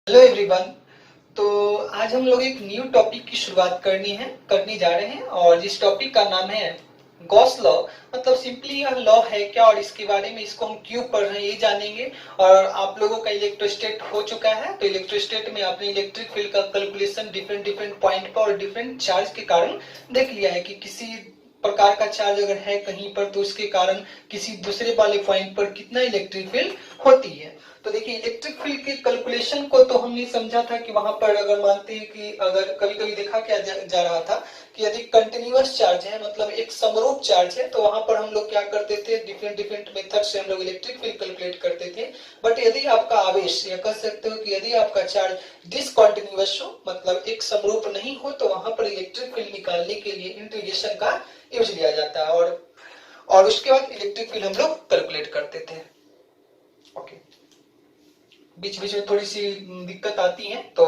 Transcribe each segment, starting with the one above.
Hello everyone. तो आज हम लोग एक न्यू टॉपिक की शुरुआत करने जा रहे हैं और जिस टॉपिक का नाम है गॉस लॉ। मतलब सिंपली यह लॉ है क्या और इसके बारे में इसको हम क्यों पढ़ रहे हैं ये जानेंगे। और आप लोगों का इलेक्ट्रोस्टेट हो चुका है तो इलेक्ट्रोस्टेट में आपने इलेक्ट्रिक फील्ड का कैलकुलेशन डिफरेंट डिफरेंट पॉइंट पर और डिफरेंट चार्ज के कारण देख लिया है कि किसी प्रकार का चार्ज अगर है कहीं पर तो उसके कारण किसी दूसरे वाले पॉइंट पर कितना इलेक्ट्रिक फील्ड होती है। तो देखिए इलेक्ट्रिक फील्ड के कैलकुलेशन को तो हमने समझा था कि वहां पर अगर मानते हैं कि अगर कभी कभी देखा क्या जा रहा था कि यदि कंटिन्यूअस चार्ज है मतलब एक समरूप चार्ज है तो वहां पर हम लोग क्या करते थे डिफरेंट डिफरेंट मेथड से हम लोग इलेक्ट्रिक फील्ड कैलकुलेट करते थे। बट यदि आपका आवेश या कह सकते हो कि यदि आपका चार्ज डिसकंटिन्यूअस हो मतलब एक समरूप नहीं हो तो वहां पर इलेक्ट्रिक फील्ड निकालने के लिए इंटीग्रेशन का यूज लिया जाता है और उसके बाद इलेक्ट्रिक फील्ड हम लोग कैलकुलेट करते थे। ओके, बीच बीच में थोड़ी सी दिक्कत आती है तो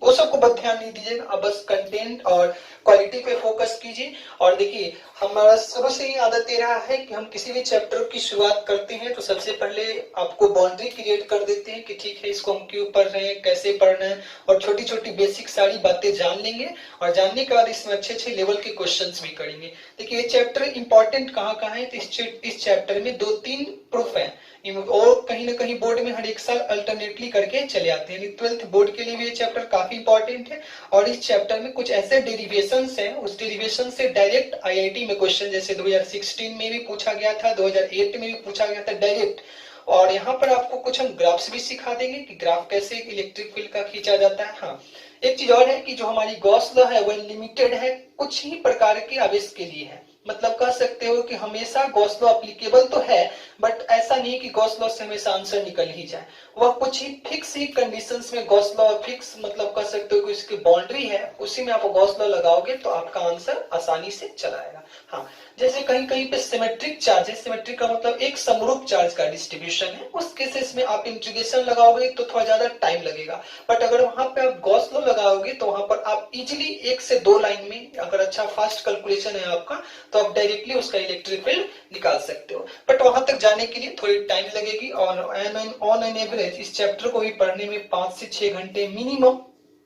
वो सबको बस ध्यान नहीं दीजिएगा, अब बस कंटेंट और क्वालिटी पे फोकस कीजिए। और देखिए हमारा शुरू से ही आदत ये रहा है कि हम किसी भी चैप्टर की शुरुआत करते हैं तो सबसे पहले आपको बाउंड्री क्रिएट कर देते हैं कि ठीक है इसको हम क्यों पढ़ रहे हैं कैसे पढ़ना है और छोटी छोटी बेसिक सारी बातें जान लेंगे और जानने के बाद इसमें अच्छे अच्छे लेवल के क्वेश्चंस भी करेंगे। देखिए ये चैप्टर इंपॉर्टेंट कहाँ है तो इस चैप्टर में 2-3 प्रूफ है और कहीं ना कहीं बोर्ड में हर एक साल अल्टरनेटली करके चले आते हैं। 12th बोर्ड के लिए भी ये चैप्टर काफी इंपॉर्टेंट है और इस चैप्टर में कुछ ऐसे डेरिवेशंस हैं उस डेरिवेशन से डायरेक्ट आईआईटी में क्वेश्चन जैसे 2016 में भी पूछा गया था 2008 में भी पूछा गया था डायरेक्ट। और यहाँ पर आपको कुछ हम ग्राफ्स भी सिखा देंगे कि ग्राफ कैसे इलेक्ट्रिक फील्ड का खींचा जाता है। हाँ, एक चीज और है कि जो हमारी गॉस लॉ है वह लिमिटेड है कुछ ही प्रकार के आवेश के लिए है। मतलब कह सकते हो कि हमेशा गॉस लॉ एप्लीकेबल तो है बट ऐसा नहीं कि गॉस लॉ से हमेशा आंसर निकल ही जाए। वह कुछ ही फिक्स ही कंडीशंस में गॉस लॉ फिक्स मतलब कह सकते हो कि उसकी बाउंड्री है उसी में आप गॉस लॉ लगाओगे तो आपका आंसर आसानी से चला आएगा। हाँ, जैसे कहीं कहीं पे सिमेट्रिक चार्ज है, सिमेट्रिक का मतलब एक समरूप चार्ज का डिस्ट्रीब्यूशन है, उस केसेस में आप इंटीग्रेशन लगाओगे तो थोड़ा ज्यादा टाइम लगेगा। बट अगर वहां पे आप गॉस लॉ लगाओगे तो वहां पर आप इजिली 1 से 2 लाइन में अगर अच्छा फास्ट कैलकुलेशन है आपका तो आप डायरेक्टली उसका इलेक्ट्रिक फील्ड निकाल सकते हो। बट वहां तक जाने के लिए थोड़ी टाइम लगेगी और ऑन एन एवरेज इस चैप्टर को भी पढ़ने में 5 से 6 घंटे मिनिमम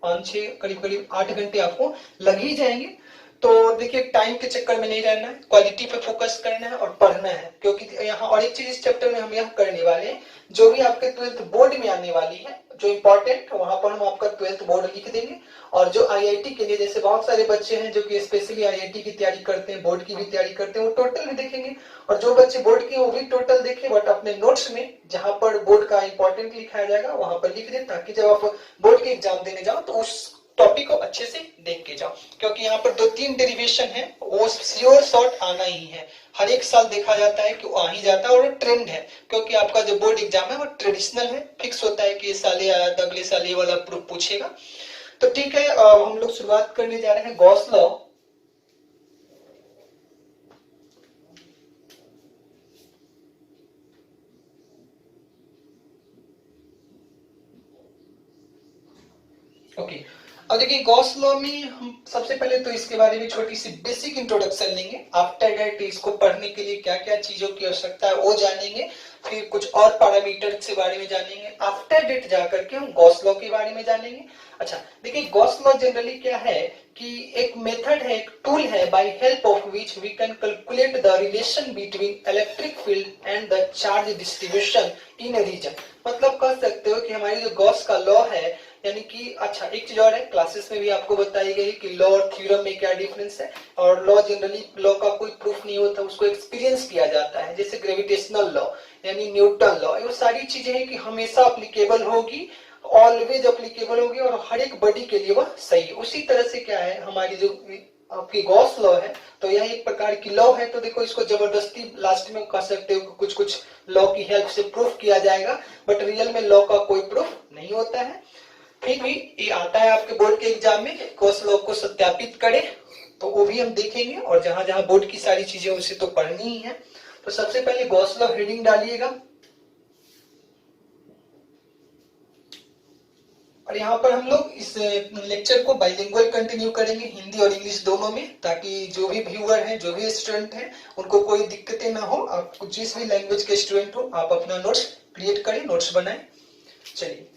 5-6 करीब करीब 8 घंटे आपको लग ही जाएंगे। तो देखिए टाइम के चक्कर में नहीं रहना है, क्वालिटी पे फोकस करना है और पढ़ना है क्योंकि यहाँ और एक चीज इस चैप्टर में हम यह करने वाले हैं जो भी आपके 12th बोर्ड में आने वाली है जो इम्पोर्टेंट वहां पर हम आपका 12th बोर्ड लिख देंगे। और जो आईआईटी के लिए जैसे बहुत सारे बच्चे हैं जो कि स्पेशली आईआईटी की तैयारी करते हैं बोर्ड की भी तैयारी करते हैं वो टोटल भी देखेंगे और जो बच्चे बोर्ड के वो भी टोटल देखें बट अपने नोट्स में जहां पर बोर्ड का इंपॉर्टेंट लिखाया जाएगा वहां पर लिख दें ताकि जब आप बोर्ड के एग्जाम देने जाओ तो उस टॉपिक को अच्छे से देख के जाओ क्योंकि यहाँ पर 2-3 डेरिवेशन है वो श्योर शॉर्ट आना ही है। हर एक साल देखा जाता है कि वो आ ही जाता है और ट्रेंड है क्योंकि आपका जो बोर्ड एग्जाम है वो ट्रेडिशनल है, फिक्स होता है कि इस साल ये आया था अगले साल ये वाला प्रूफ पूछेगा। तो ठीक है, हम लोग शुरुआत करने जा रहे हैं गॉस लॉ। ओके, अब देखिए गॉस लॉ में हम सबसे पहले तो इसके बारे में छोटी सी बेसिक इंट्रोडक्शन लेंगे। आफ्टर दैट इसको पढ़ने के लिए क्या क्या चीजों की आवश्यकता है वो जानेंगे, फिर कुछ और पैरामीटर के बारे में जानेंगे, आफ्टर डेट जाकर के हम गॉस लॉ के बारे में जानेंगे। अच्छा देखिए गॉस लॉ जनरली क्या है कि एक मेथड है एक टूल है by help of which we can calculate the relation between electric field and the charge distribution in a region. मतलब कह सकते हो कि हमारी जो गॉस का लॉ है यानी कि अच्छा एक चीज और है क्लासेस में भी आपको बताई गई कि लॉ और थ्योरम में क्या डिफरेंस है। और लॉ जनरली लॉ का कोई प्रूफ नहीं होता उसको एक्सपीरियंस किया जाता है जैसे ग्रेविटेशनल लॉ यानी न्यूटन लॉ ये सारी चीजें हैं कि हमेशा अप्लीकेबल होगी ऑलवेज अप्लीकेबल होगी और हर एक बॉडी के लिए वह सही है। उसी तरह से क्या है हमारी जो आपकी गॉस लॉ है तो यह एक प्रकार की लॉ है। तो देखो इसको जबरदस्ती लास्ट में कह सकते हो कि कुछ कुछ लॉ की हेल्प से प्रूफ किया जाएगा बट रियल में लॉ का कोई प्रूफ नहीं होता है। फिर भी ये आता है आपके बोर्ड के एग्जाम में गॉस लॉ को सत्यापित करे तो वो भी हम देखेंगे और जहां जहां बोर्ड की सारी चीजें उसे तो पढ़नी ही है। तो सबसे पहले गॉस लॉ हेडिंग डालिएगा और यहाँ पर हम लोग इस लेक्चर को बाइलिंगुअल कंटिन्यू करेंगे हिंदी और इंग्लिश दोनों में ताकि जो भी व्यूअर हैं जो भी स्टूडेंट हैं उनको कोई दिक्कतें ना हो। आप जिस भी लैंग्वेज के स्टूडेंट हो आप अपना नोट्स क्रिएट करें नोट्स बनाएं। चलिए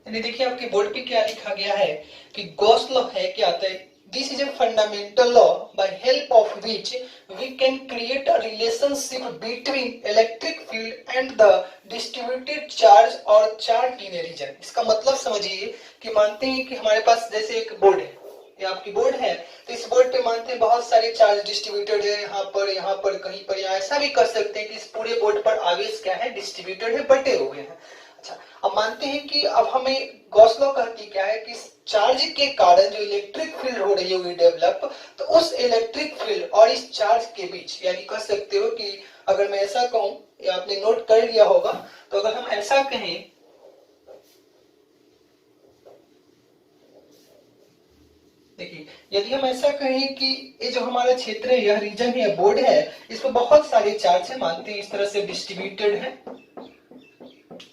यानी देखिए आपके बोर्ड पे क्या लिखा गया है कि गॉस लॉ है क्या आता है, this is a fundamental law by help of which we can create a relationship between electric field and the distributed charge और चार्ज इन ए रीजन। इसका मतलब समझिए कि मानते हैं कि हमारे पास जैसे एक बोर्ड है, ये आपकी बोर्ड है, तो इस बोर्ड पे मानते हैं बहुत सारे चार्ज डिस्ट्रीब्यूटेड है, यहाँ पर कहीं पर, या ऐसा भी कर सकते हैं कि इस पूरे बोर्ड पर आवेश क्या है, डिस्ट्रीब्यूटेड है, बटे हुए हैं। अच्छा, अब मानते हैं कि अब हमें गॉस लॉ कहती क्या है कि चार्ज के कारण जो इलेक्ट्रिक फील्ड हो रही होगी डेवलप, तो उस इलेक्ट्रिक फील्ड और इस चार्ज के बीच, यानी कह सकते हो कि अगर मैं ऐसा कहूं, या आपने नोट कर लिया होगा, तो अगर हम ऐसा कहें, देखिए यदि हम ऐसा कहें कि ये जो हमारा क्षेत्र है, यह रीजन है, बोर्ड है, इस पर बहुत सारे चार्ज है, मानते हैं इस तरह से डिस्ट्रीब्यूटेड है,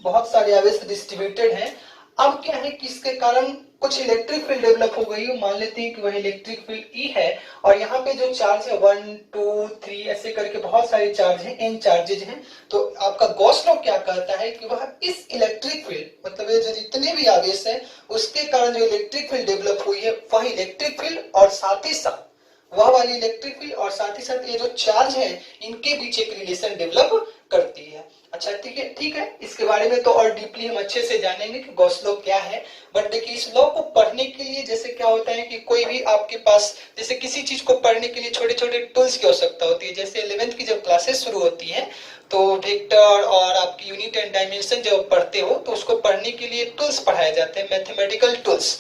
बहुत सारे आवेश डिस्ट्रीब्यूटेड हैं। अब क्या है कि इसके कारण कुछ इलेक्ट्रिक फील्ड डेवलप हो गई है, मान लेते हैं कि वह इलेक्ट्रिक फील्ड ई है, और यहाँ पे जो चार्ज है 1 2 3 ऐसे करके बहुत सारे चार्ज हैं, एन चार्जेज हैं। तो आपका गॉस लॉ क्या कहता है कि वह इस इलेक्ट्रिक फील्ड, मतलब ये जो जितने भी आवेश है उसके कारण जो इलेक्ट्रिक फील्ड डेवलप हुई है, वह इलेक्ट्रिक फील्ड और साथ ही साथ वह वाली इलेक्ट्रिक फील्ड और साथ ही साथ ये जो चार्ज है, इनके बीच एक रिलेशन डेवलप करती है। अच्छा ठीक है, इसके बारे में तो और डीपली हम अच्छे से जानेंगे कि गॉस लॉ क्या है। बट देखिए इस लॉ को पढ़ने के लिए जैसे क्या होता है कि कोई भी आपके पास, जैसे किसी चीज को पढ़ने के लिए छोटे छोटे टूल्स की आवश्यकता होती है। जैसे 11th की जब क्लासेस शुरू होती है तो वेक्टर और आपकी यूनिट एंड डायमेंशन जब पढ़ते हो तो उसको पढ़ने के लिए टूल्स पढ़ाए जाते हैं, मैथमेटिकल टूल्स।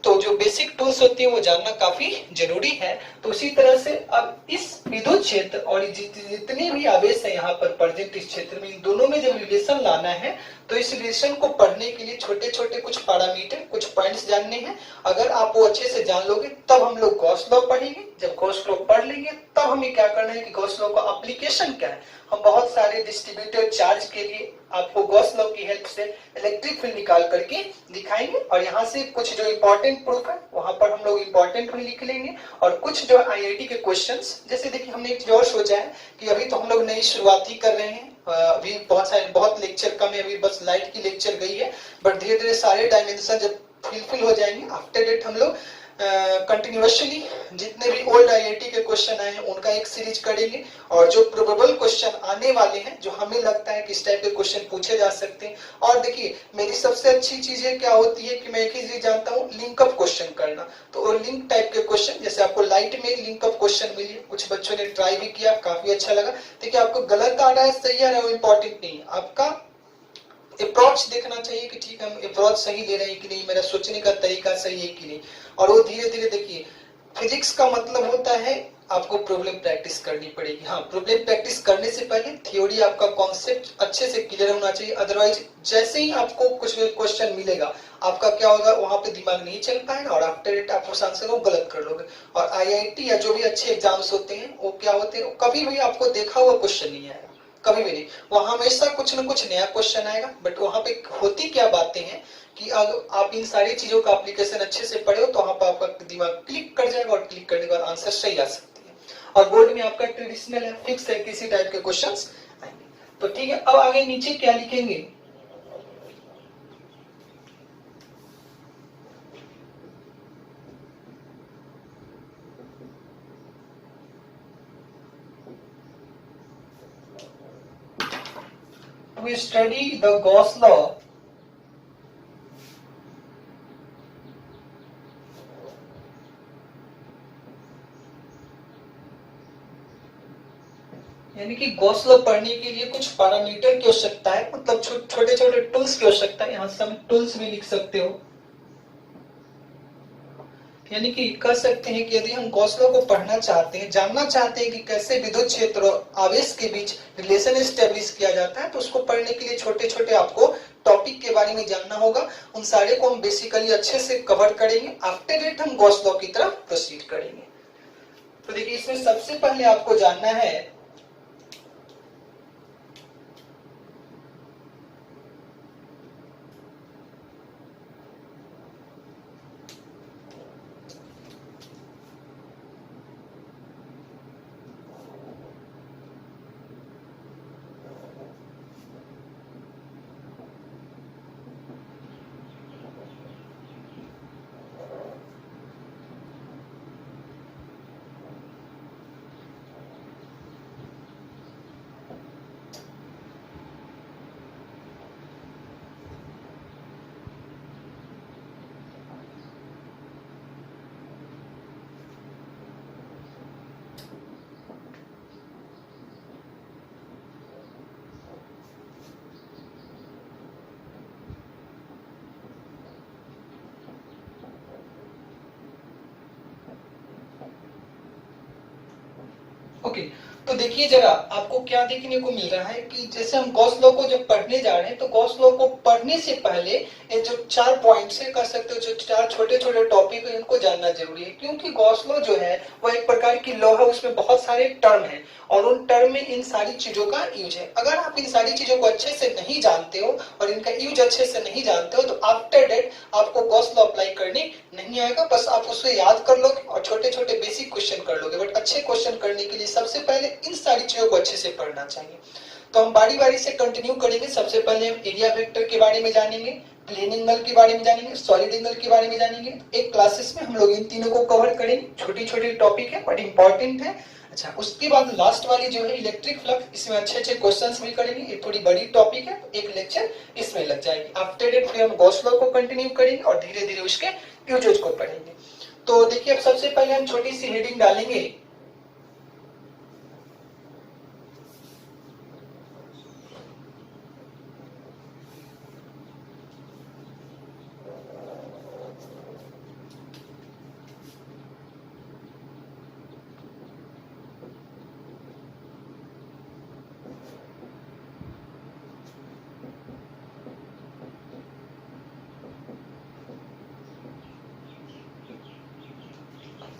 तो जो बेसिक टूल्स होती है वो जानना काफी जरूरी है। तो उसी तरह से अब इस विद्युत क्षेत्र और जितने भी आवेश है यहाँ पर प्रेजेंट इस क्षेत्र में, इन दोनों में जब रिलेशन लाना है, तो इस रिलेशन को पढ़ने के लिए छोटे छोटे कुछ पैरामीटर, कुछ पॉइंट्स जानने हैं। अगर आप वो अच्छे से जान लोगे तब हम लोग गॉस लॉ पढ़ेंगे। जब गॉस लॉ पढ़ लेंगे तब हमें क्या करना है कि गॉस लॉ का एप्लीकेशन क्या है। हम बहुत सारे डिस्ट्रीब्यूटेड चार्ज के लिए आपको गॉस लॉ की हेल्प से इलेक्ट्रिक फील्ड निकाल करके दिखाएंगे, और यहाँ से कुछ जो इंपॉर्टेंट प्रूफ है वहां पर हम लोग इंपॉर्टेंट भी लिख लेंगे, और कुछ जो आईआईटी के क्वेश्चंस, जैसे देखिए हमने एक और सोचा है कि अभी तो हम लोग नई शुरुआत ही कर रहे हैं, अभी बहुत लेक्चर कम है, अभी बस लाइट की लेक्चर गई है, बट धीरे धीरे सारे डायमेंशन जब फिल हो जाएंगे, आफ्टर डेट हम लोग कंटिन्यूअसली जितने भी ओल्ड आईआईटी के क्वेश्चन आए हैं उनका एक सीरीज करेंगे, और जो प्रोबेबल क्वेश्चन आने वाले हैं, जो हमें लगता है कि इस टाइप के क्वेश्चन पूछे जा सकते हैं। और देखिए मेरी सबसे अच्छी चीज है क्या होती है कि मैं एक ही चीज जानता हूँ, लिंकअप क्वेश्चन करना। तो लिंक टाइप के क्वेश्चन, जैसे आपको लाइट में लिंकअप क्वेश्चन मिली, कुछ बच्चों ने ट्राई भी किया, काफी अच्छा लगा। देखिए आपको गलत आ रहा है, सही आ रहा है, वो इम्पोर्टेंट नहीं है, आपका अप्रोच देखना चाहिए कि ठीक है हम अप्रोच सही ले रहे हैं कि नहीं, मेरा सोचने का तरीका सही है कि नहीं। और वो धीरे धीरे, देखिए फिजिक्स का मतलब होता है आपको प्रॉब्लम प्रैक्टिस करनी पड़ेगी। हाँ, प्रॉब्लम प्रैक्टिस करने से पहले थ्योरी आपका कॉन्सेप्ट अच्छे से क्लियर होना चाहिए, अदरवाइज जैसे ही आपको कुछ क्वेश्चन मिलेगा आपका क्या होगा, वहां पे दिमाग नहीं चल पाएगा और आफ्टर इट आप उस आंसर को गलत कर लोगे। और आईआईटी या जो भी अच्छे एग्जाम्स होते हैं वो क्या होते हैं, कभी भी आपको देखा हुआ क्वेश्चन नहीं आएगा, कभी भी नहीं। वहां हमेशा कुछ न कुछ नया क्वेश्चन आएगा, बट वहां पे होती क्या बातें हैं कि अगर आप इन सारी चीजों का एप्लीकेशन अच्छे से पढ़े हो तो वहां पर आपका दिमाग क्लिक कर जाएगा, और क्लिक करने के बाद आंसर सही आ सकती है। और बोर्ड में आपका ट्रेडिशनल है, फिक्स है, किसी टाइप के क्वेश्चन आएंगे। तो ठीक है, अब आगे नीचे क्या लिखेंगे, we study the Gauss law यानी कि गॉस लॉ पढ़ने के लिए कुछ पैरामीटर की आवश्यकता है, मतलब छोटे छोटे टूल्स की आवश्यकता है। यहाँ से हम टूल्स भी लिख सकते हो, यानी कि कह सकते हैं कि यदि हम गॉस लॉ को पढ़ना चाहते हैं, जानना चाहते हैं कि कैसे विद्युत क्षेत्र और आवेश के बीच रिलेशन एस्टेब्लिश किया जाता है, तो उसको पढ़ने के लिए छोटे छोटे आपको टॉपिक के बारे में जानना होगा। उन सारे को हम बेसिकली अच्छे से कवर करेंगे, आफ्टर इट हम गॉस लॉ की तरफ प्रोसीड करेंगे। तो देखिए इसमें सबसे पहले आपको जानना है ओके, तो देखिए जरा आपको क्या देखने को मिल रहा है कि जैसे हम गॉस लॉ को जब पढ़ने जा रहे हैं तो गॉस लॉ को पढ़ने से पहले ये जो 4 पॉइंट्स है, कर सकते हो जो 4 छोटे छोटे टॉपिक है, इनको जानना जरूरी है। क्योंकि गॉस लॉ जो है वो एक प्रकार की लॉ है, उसमें बहुत सारे टर्म है और उन टर्म में इन सारी चीजों का यूज है। अगर आप इन सारी चीजों को अच्छे से नहीं जानते हो और इनका यूज अच्छे से नहीं जानते हो तो आफ्टर डेट आपको गॉस लॉ अप्लाई करने नहीं आएगा। बस आप उसे याद कर लोगे और छोटे छोटे बेसिक क्वेश्चन कर लोगे, बट अच्छे क्वेश्चन करने के लिए सबसे पहले इन सारी चीजों को अच्छे से पढ़ना चाहिए। तो हम बारी बारी से कंटिन्यू करेंगे। सबसे पहले हम एरिया वेक्टर के बारे में जानेंगे, प्लेन एंगल के बारे में जानेंगे, सॉलिड एंगल के बारे में जानेंगे। एक क्लासेस में हम लोग इन तीनों को कवर करेंगे। छोटी छोटी टॉपिक है बट इंपॉर्टेंट है। अच्छा, उसके बाद लास्ट वाली जो है इलेक्ट्रिक फ्लक्स, इसमें अच्छे अच्छे क्वेश्चंस भी करेंगे। ये थोड़ी बड़ी टॉपिक है, एक लेक्चर इसमें लग जाएगी। आफ्टर डेट फिर हम गॉस लॉ को कंटिन्यू करेंगे और धीरे धीरे उसके यूजेज को पढ़ेंगे। तो देखिए अब सबसे पहले हम छोटी सी हेडिंग डालेंगे।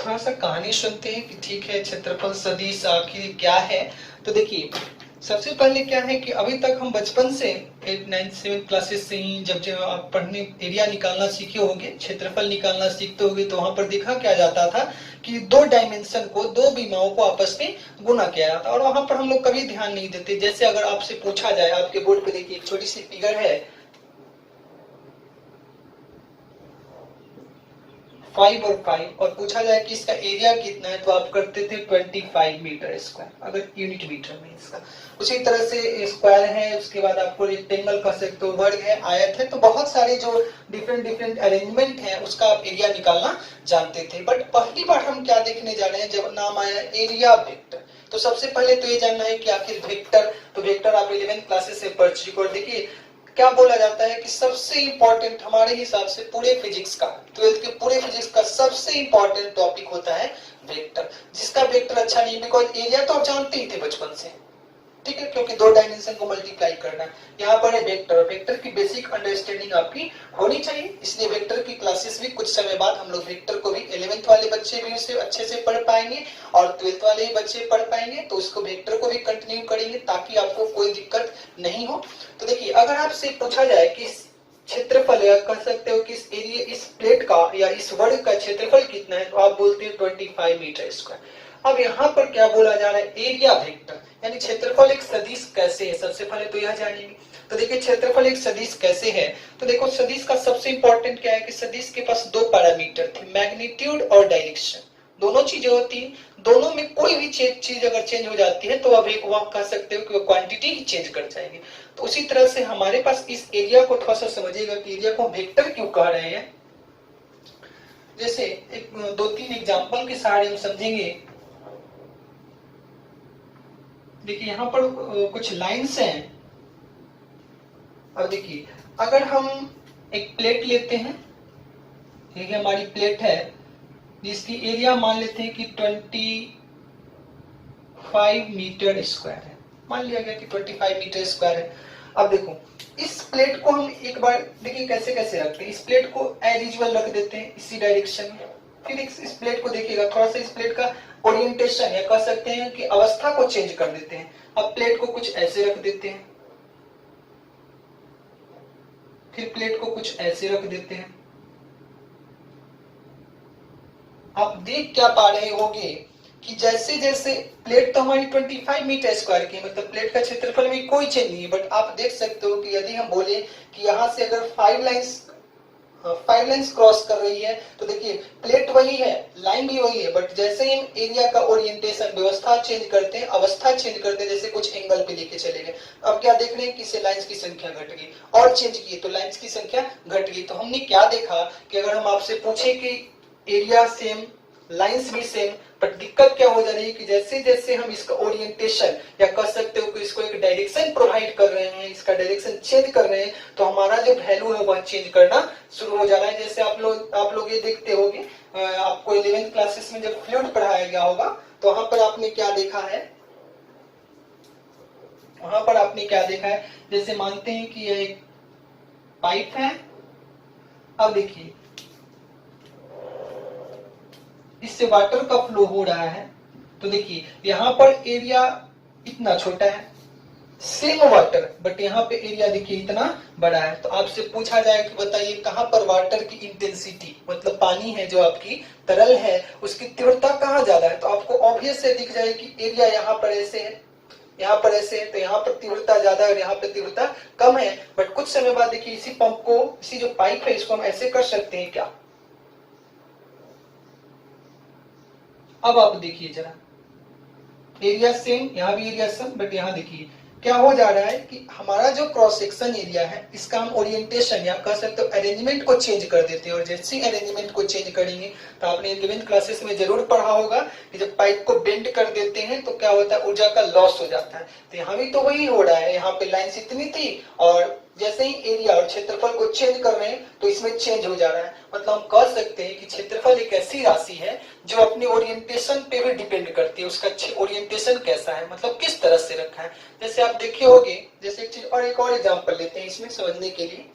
थोड़ा सा कहानी सुनते हैं कि ठीक है क्षेत्रफल सदिश आखिर क्या है। तो देखिए सबसे पहले क्या है कि अभी तक हम बचपन से 8, 9, 7 क्लासेस से ही जब जब आप पढ़ने एरिया निकालना सीखे होंगे, क्षेत्रफल निकालना सीखते होंगे, तो वहां पर देखा क्या जाता था कि दो डायमेंशन को, दो विमाओं को आपस में गुना किया जाता, और वहां पर हम लोग कभी ध्यान नहीं देते। जैसे अगर आपसे पूछा जाए, आपके बोर्ड पे देखिए एक छोटी सी फिगर है 5 और 5, और पूछा जाए कि इसका एरिया कितना है तो आप करते थे 25 मीटर स्क्वायर, अगर यूनिट मीटर में इसका। उसी तरह से स्क्वायर है, उसके बाद आपको रेक्टेंगल कह सकते हो, वर्ग है, आयत है, तो बहुत सारे जो डिफरेंट डिफरेंट अरेंजमेंट है उसका आप एरिया निकालना जानते थे। बट पहली बार हम क्या देखने जा रहे हैं, जब नाम आया एरिया वेक्टर, तो सबसे पहले तो ये जानना है कि आखिर वेक्टर, तो वेक्टर आप 11th क्लासेस से पढ़ चुके। और देखिए क्या बोला जाता है कि सबसे इंपॉर्टेंट हमारे हिसाब से पूरे फिजिक्स का, 12th के पूरे फिजिक्स का सबसे इंपॉर्टेंट टॉपिक होता है वेक्टर। जिसका वेक्टर अच्छा नहीं, बिकॉज एरिया तो आप जानते ही थे बचपन से, ठीक है, क्योंकि दो डायमेंशन को मल्टीप्लाई करना। यहाँ पर है वेक्टर, वेक्टर की बेसिक अंडरस्टैंडिंग आपकी होनी चाहिए। इसलिए वेक्टर की क्लासेस भी कुछ समय बाद हम लोग वेक्टर को भी 11th वाले बच्चे भी उसे अच्छे से पढ़ पाएंगे और 12th वाले भी बच्चे पढ़ पाएंगे, तो उसको वेक्टर को भी कंटिन्यू करेंगे ताकि आपको कोई दिक्कत नहीं हो। तो देखिए अगर आपसे पूछा जाए कि क्षेत्रफल, या कह सकते हो कि इस एरिया, इस प्लेट का या इस वर्ग का क्षेत्रफल कितना है, तो आप बोलते हैं 25 मीटर स्क्वायर। अब यहाँ पर क्या बोला जा रहा है, एरिया वेक्टर, यानी क्षेत्रफल एक सदिश कैसे है, सबसे पहले तो यह जानेंगे। तो देखिए क्षेत्रफल एक सदिश कैसे है, तो देखो सदिश का सबसे इंपॉर्टेंट क्या है कि सदिश के पास दो पैरामीटर थे, मैग्नीट्यूड और डायरेक्शन, दोनों चीजें होती है। दोनों में कोई भी चीज अगर चेंज हो जाती है तो अब एक वह कह सकते हो कि वो क्वांटिटी ही चेंज कर जाएगी। तो उसी तरह से हमारे पास इस एरिया को थोड़ा सा समझिएगा कि एरिया को वेक्टर क्यों कह रहे हैं। जैसे एक 2-3 एग्जांपल के सहारे हम समझेंगे। देखिए यहाँ पर कुछ लाइंस हैं। अब देखिए अगर हम एक प्लेट लेते हैं, ये हमारी प्लेट है जिसकी एरिया मान लेते हैं कि 25 मीटर स्क्वायर है, मान लिया गया कि 25 मीटर स्क्वायर है। अब देखो इस प्लेट को हम एक बार देखिए कैसे कैसे रखते हैं। इस प्लेट को एज यूजुअल रख देते हैं इसी डायरेक्शन में, फिर इस प्लेट को देखिएगा थोड़ा सा इस प्लेट का ओरिएंटेशन या कह सकते हैं कि अवस्था को चेंज कर देते हैं। अब प्लेट को कुछ ऐसे रख देते हैं, फिर प्लेट को कुछ ऐसे रख देते हैं। आप देख क्या पा रहे होंगे कि जैसे जैसे प्लेट तो हमारी 25 मीटर स्क्वायर की, मतलब प्लेट का क्षेत्रफल में कोई चेंज नहीं है, बट आप देख सकते हो कि यदि हम बोले कि यहाँ से अगर 5 लाइंस क्रॉस कर रही है, तो देखिए प्लेट वही है, लाइन भी वही है, बट जैसे ही हम एरिया का ओरिएंटेशन, व्यवस्था चेंज करते हैं, अवस्था चेंज करते हैं, जैसे कुछ एंगल पे लेके चले गए, अब क्या देख रहे हैं कि लाइंस की संख्या घट गई, और चेंज किए तो लाइंस की संख्या घट गई। तो हमने क्या देखा कि अगर हम आपसे पूछे कि एरिया सेम, लाइंस भी सेम, बट दिक्कत क्या हो जा रही है कि जैसे जैसे हम इसका ओरिएंटेशन या कह सकते हो कि इसको एक डायरेक्शन प्रोवाइड कर रहे हैं, इसका डायरेक्शन चेंज कर रहे हैं, तो हमारा जो वैल्यू है वह चेंज करना शुरू हो जा रहा है। जैसे आप लोग ये देखते होंगे, आपको 11th क्लासेस में जब फ्लूइड पढ़ाया गया होगा तो वहां पर आपने क्या देखा है, वहां पर आपने क्या देखा है, जैसे मानते हैं कि यह एक पाइप है। अब देखिए इससे वाटर का फ्लो हो रहा है, तो देखिए यहाँ पर एरिया इतना छोटा है, सेम वाटर, बट यहाँ पे एरिया देखिए इतना बड़ा है। तो आपसे पूछा जाए कि बताइए कहाँ पर वाटर की इंटेंसिटी, मतलब पानी है जो आपकी तरल है उसकी तीव्रता कहाँ ज्यादा है, तो आपको ऑब्वियस से दिख जाए कि एरिया यहाँ पर ऐसे है, यहाँ पर ऐसे है, तो यहाँ पर तीव्रता ज्यादा है और यहाँ पर तीव्रता कम है। बट कुछ समय बाद देखिए इसी पंप को, इसी जो पाइप है इसको हम ऐसे कर सकते हैं क्या। अब आप देखिए जरा, एरिया सेम, यहाँ भी एरिया सेम, बट यहाँ देखिए क्या हो जा रहा है कि हमारा जो क्रॉस सेक्शन एरिया है इसका हम ओरिएंटेशन या कह सकते हो अरेंजमेंट को चेंज कर देते हैं। और जैसे ही अरेंजमेंट को चेंज करेंगे तो आपने 11th क्लासेस में जरूर पढ़ा होगा कि जब पाइप को बेंड कर देते हैं तो क्या होता है, ऊर्जा का लॉस हो जाता है। तो यहाँ भी तो वही हो रहा है, यहाँ पे लाइन्स इतनी थी और जैसे ही एरिया और क्षेत्रफल को चेंज कर रहे हैं तो इसमें चेंज हो जा रहा है। मतलब हम कह सकते हैं कि क्षेत्रफल एक ऐसी राशि है जो अपने ओरिएंटेशन पे भी डिपेंड करती है, उसका ओरिएंटेशन कैसा है, मतलब किस तरह से रखा है। जैसे आप देखे होंगे, जैसे एक चीज और, एक और एग्जांपल लेते हैं इसमें समझने के लिए।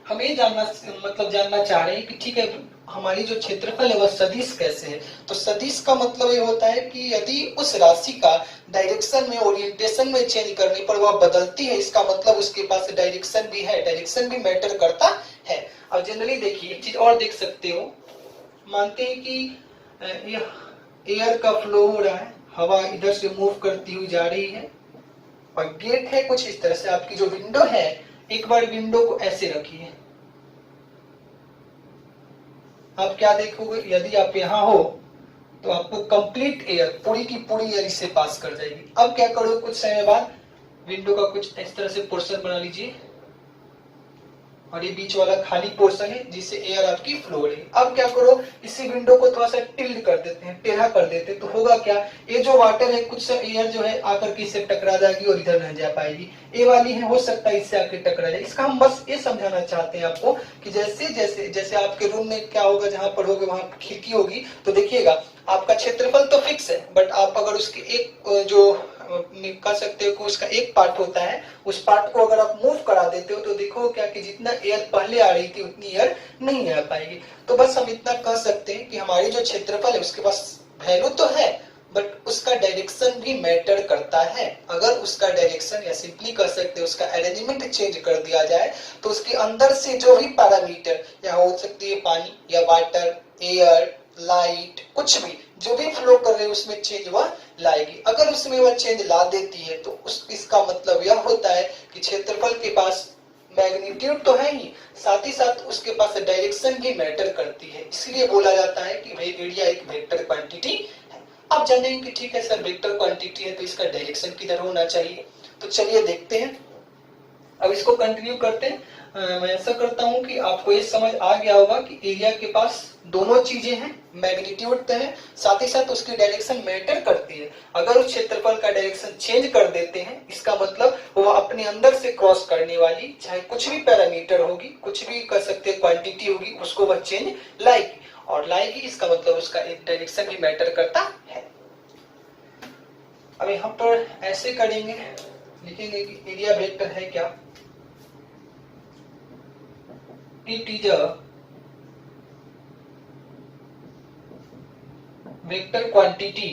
हम ये जानना चाह रहे हैं कि ठीक है हमारी जो क्षेत्रफल है वह सदिश कैसे है। तो सदिश का मतलब ये होता है कि यदि उस राशि का डायरेक्शन में, ओरिएंटेशन में चेंज करने पर वह बदलती है, इसका मतलब उसके पास डायरेक्शन भी है, डायरेक्शन भी मैटर करता है। अब जनरली देखिए एक चीज और देख सकते हो, मानते हैं कि एयर का फ्लो हो रहा है, हवा इधर से मूव करती हुई जा रही है और गेट है कुछ इस तरह से। आपकी जो विंडो है, एक बार विंडो को ऐसे रखिए, आप क्या देखोगे, यदि आप यहाँ हो तो आपको कंप्लीट एयर, पूरी की पूरी एयर इससे पास कर जाएगी। अब क्या करो, कुछ समय बाद विंडो का कुछ इस तरह से पोर्शन बना लीजिए और ये बीच वाला खाली पोर्शन है जिससे एयर आपकी फ्लो हो रही है। अब क्या करो, इसी विंडो को थोड़ा सा टिल्ड कर देते हैं, टेढ़ा कर देते हैं, तो होगा क्या, ये जो वाटर है कुछ एयर जो है आकर के इससे टकरा जाएगी और इधर नहीं जा पाएगी। ए वाली है हो सकता है इससे आके टकरा जाए। इसका हम बस ये समझाना चाहते हैं आपको कि जैसे जैसे जैसे आपके रूम में क्या होगा, जहां पढ़ोगे वहां खिड़की होगी, तो देखिएगा आपका क्षेत्रफल तो फिक्स है, बट आप अगर उसके एक जो कह सकते हो कि उसका एक पार्ट होता है, उस पार्ट को अगर आप मूव करा देते हो तो देखो क्या कि जितना एयर पहले आ रही थी उतनी एयर नहीं आ पाएगी। तो बस हम इतना कह सकते हैं कि हमारी जो क्षेत्रफल है उसके पास वैल्यू तो है, बट उसका डायरेक्शन भी मैटर करता है। अगर उसका डायरेक्शन या सिंपली कह सकते हैं उसका अरेंजमेंट चेंज कर दिया जाए तो उसके अंदर से जो भी पैरामीटर, या हो सकती है पानी या वाटर, एयर, लाइट, कुछ भी जो भी फ्लो कर रहे हैं उसमें चेंज वह लाएगी। अगर उसमें वह चेंज ला देती है तो इसका मतलब यह होता है कि क्षेत्रफल के पास मैग्नीट्यूड तो है ही, साथ ही साथ उसके पास डायरेक्शन भी मैटर करती है। इसलिए बोला जाता है कि भाई एरिया एक वेक्टर क्वांटिटी है। आप जानेंगे कि ठीक है सर वेक्टर क्वांटिटी है तो इसका डायरेक्शन किधर होना चाहिए, तो चलिए देखते हैं। अब इसको कंटिन्यू करते हैं। मैं ऐसा करता हूं कि आपको ये समझ आ गया होगा कि एरिया के पास दोनों चीजें हैं, मैग्नीट्यूड तो है, साथ ही साथ उसकी डायरेक्शन मैटर करती है। अगर उस क्षेत्रफल का डायरेक्शन चेंज कर देते हैं, इसका मतलब वो अपने अंदर से क्रॉस करने वाली चाहे कुछ भी पैरामीटर होगी, कुछ भी कर सकते हैं क्वांटिटी होगी, उसको वह चेंज लाएगी, और लाएगी इसका मतलब उसका एक डायरेक्शन भी मैटर करता है। अब यहाँ पर ऐसे करेंगे, लिखेंगे कि एरिया वेक्टर है क्या, it is a vector quantity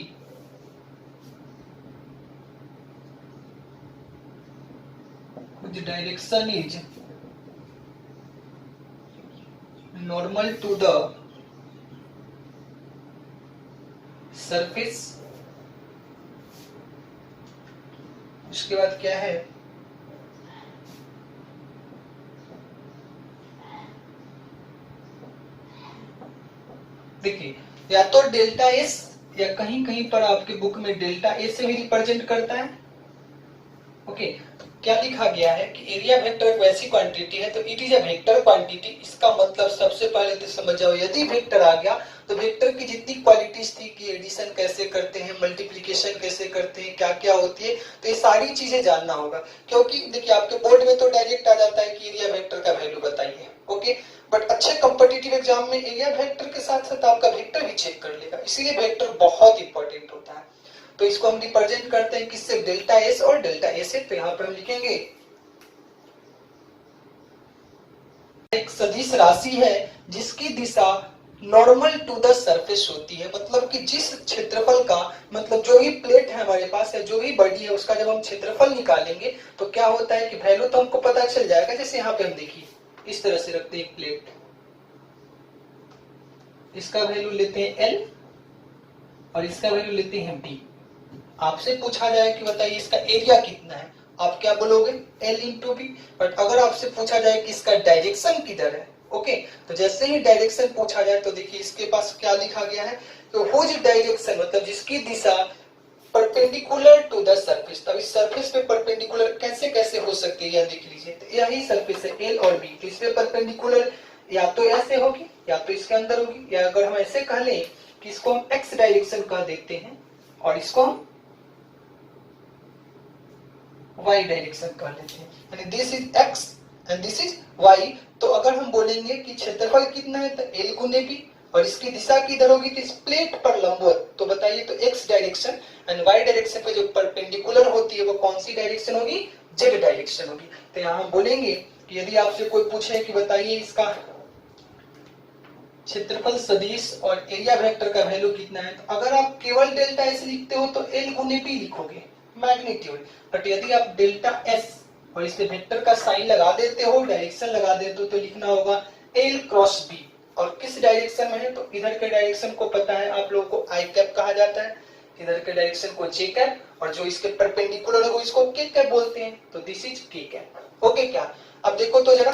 whose direction is normal to the surface। उसके बाद क्या है, देखिए या तो डेल्टा एस, या कहीं कहीं पर आपके बुक में डेल्टा एस से भी रिप्रेजेंट करता है। ओके, तो क्या लिखा गया है कि एरिया वेक्टर एक वैसी क्वांटिटी है, तो it is a vector quantity. इसका मतलब सबसे पहले तो समझ जाओ, यदि वेक्टर आ गया तो वेक्टर की जितनी क्वालिटीज थी कि एडिशन कैसे करते हैं, मल्टीप्लिकेशन कैसे करते हैं, क्या क्या होती है, तो ये सारी चीजें जानना होगा। क्योंकि देखिए आपके बोर्ड में तो डायरेक्ट आ जाता है कि एरिया वेक्टर का वैल्यू बताइए, ओके, बट अच्छे कॉम्पिटिटिव एग्जाम में एरिया वेक्टर के साथ साथ आपका वेक्टर भी चेक कर लेगा, इसीलिए वेक्टर बहुत इंपॉर्टेंट होता है। तो इसको हम रिप्रेजेंट करते हैं किससे, डेल्टा एस और डेल्टा ए से। तो यहाँ पर हम लिखेंगे एक सदिश राशि है जिसकी दिशा नॉर्मल टू द सरफेस होती है, मतलब कि जिस क्षेत्रफल का, मतलब जो भी प्लेट है हमारे पास है, जो भी बॉडी है, उसका जब हम क्षेत्रफल निकालेंगे तो क्या होता है कि वैल्यू तो हमको पता चल जाएगा। जैसे यहाँ पे हम देखिए इस तरह से रखते हैं एक प्लेट, इसका वैल्यू लेते हैं L और इसका वैल्यू लेते हैं B। आपसे पूछा जाए कि बताइए इसका एरिया कितना है, आप क्या बोलोगे, L इंटू बी। बट अगर आपसे पूछा जाए कि इसका डायरेक्शन किधर है, ओके, तो जैसे ही डायरेक्शन पूछा जाए तो देखिए इसके पास क्या लिखा गया है, तो हुज डायरेक्शन मतलब जिसकी दिशा परपेंडिकुलर टू द सरफेस। तब इस सरफेस पे परपेंडिकुलर कैसे कैसे हो सकती है, यह देख लीजिए। तो यही सरफेस है L और B, तो इस पे परपेंडिकुलर या तो ऐसे होगी या तो इसके अंदर होगी, या अगर हम ऐसे कह लें कि इसको हम x डायरेक्शन कह देते हैं और इसको हम y डायरेक्शन कह लेते हैं, यानी this is x and this is y। तो अगर हम बोलेंगे कि क्षेत्रफल कितना है तो L गुने B, और इसकी दिशा किधर होगी तो इस प्लेट पर लंबवत, तो बताइए तो x direction and y direction पे जो परपेंडिकुलर होती है वो कौन सी डायरेक्शन होगी, z डायरेक्शन होगी। तो यहाँ हम बोलेंगे कि यदि आपसे कोई पूछे कि बताइए इसका क्षेत्रफल सदिश और एरिया वेक्टर का वैल्यू कितना है, तो अगर आप केवल डेल्टा एस लिखते हो तो L गुने B लिखोगे, मैग्नीट्यूड। बट यदि आप डेल्टा एस और इस पे वेक्टर का साइन लगा देते हो, डायरेक्शन लगा देते हो, तो लिखना होगा L क्रॉस B। और किस डायरेक्शन में है, तो इधर के डायरेक्शन को पता है आप लोगों को आई कैप कहा जाता है, इधर के डायरेक्शन को जे कैप, और जो इसके परपेंडिकुलर हो इसको के कैप बोलते हैं, तो दिस इज के कैप। ओके क्या, अब देखो तो जरा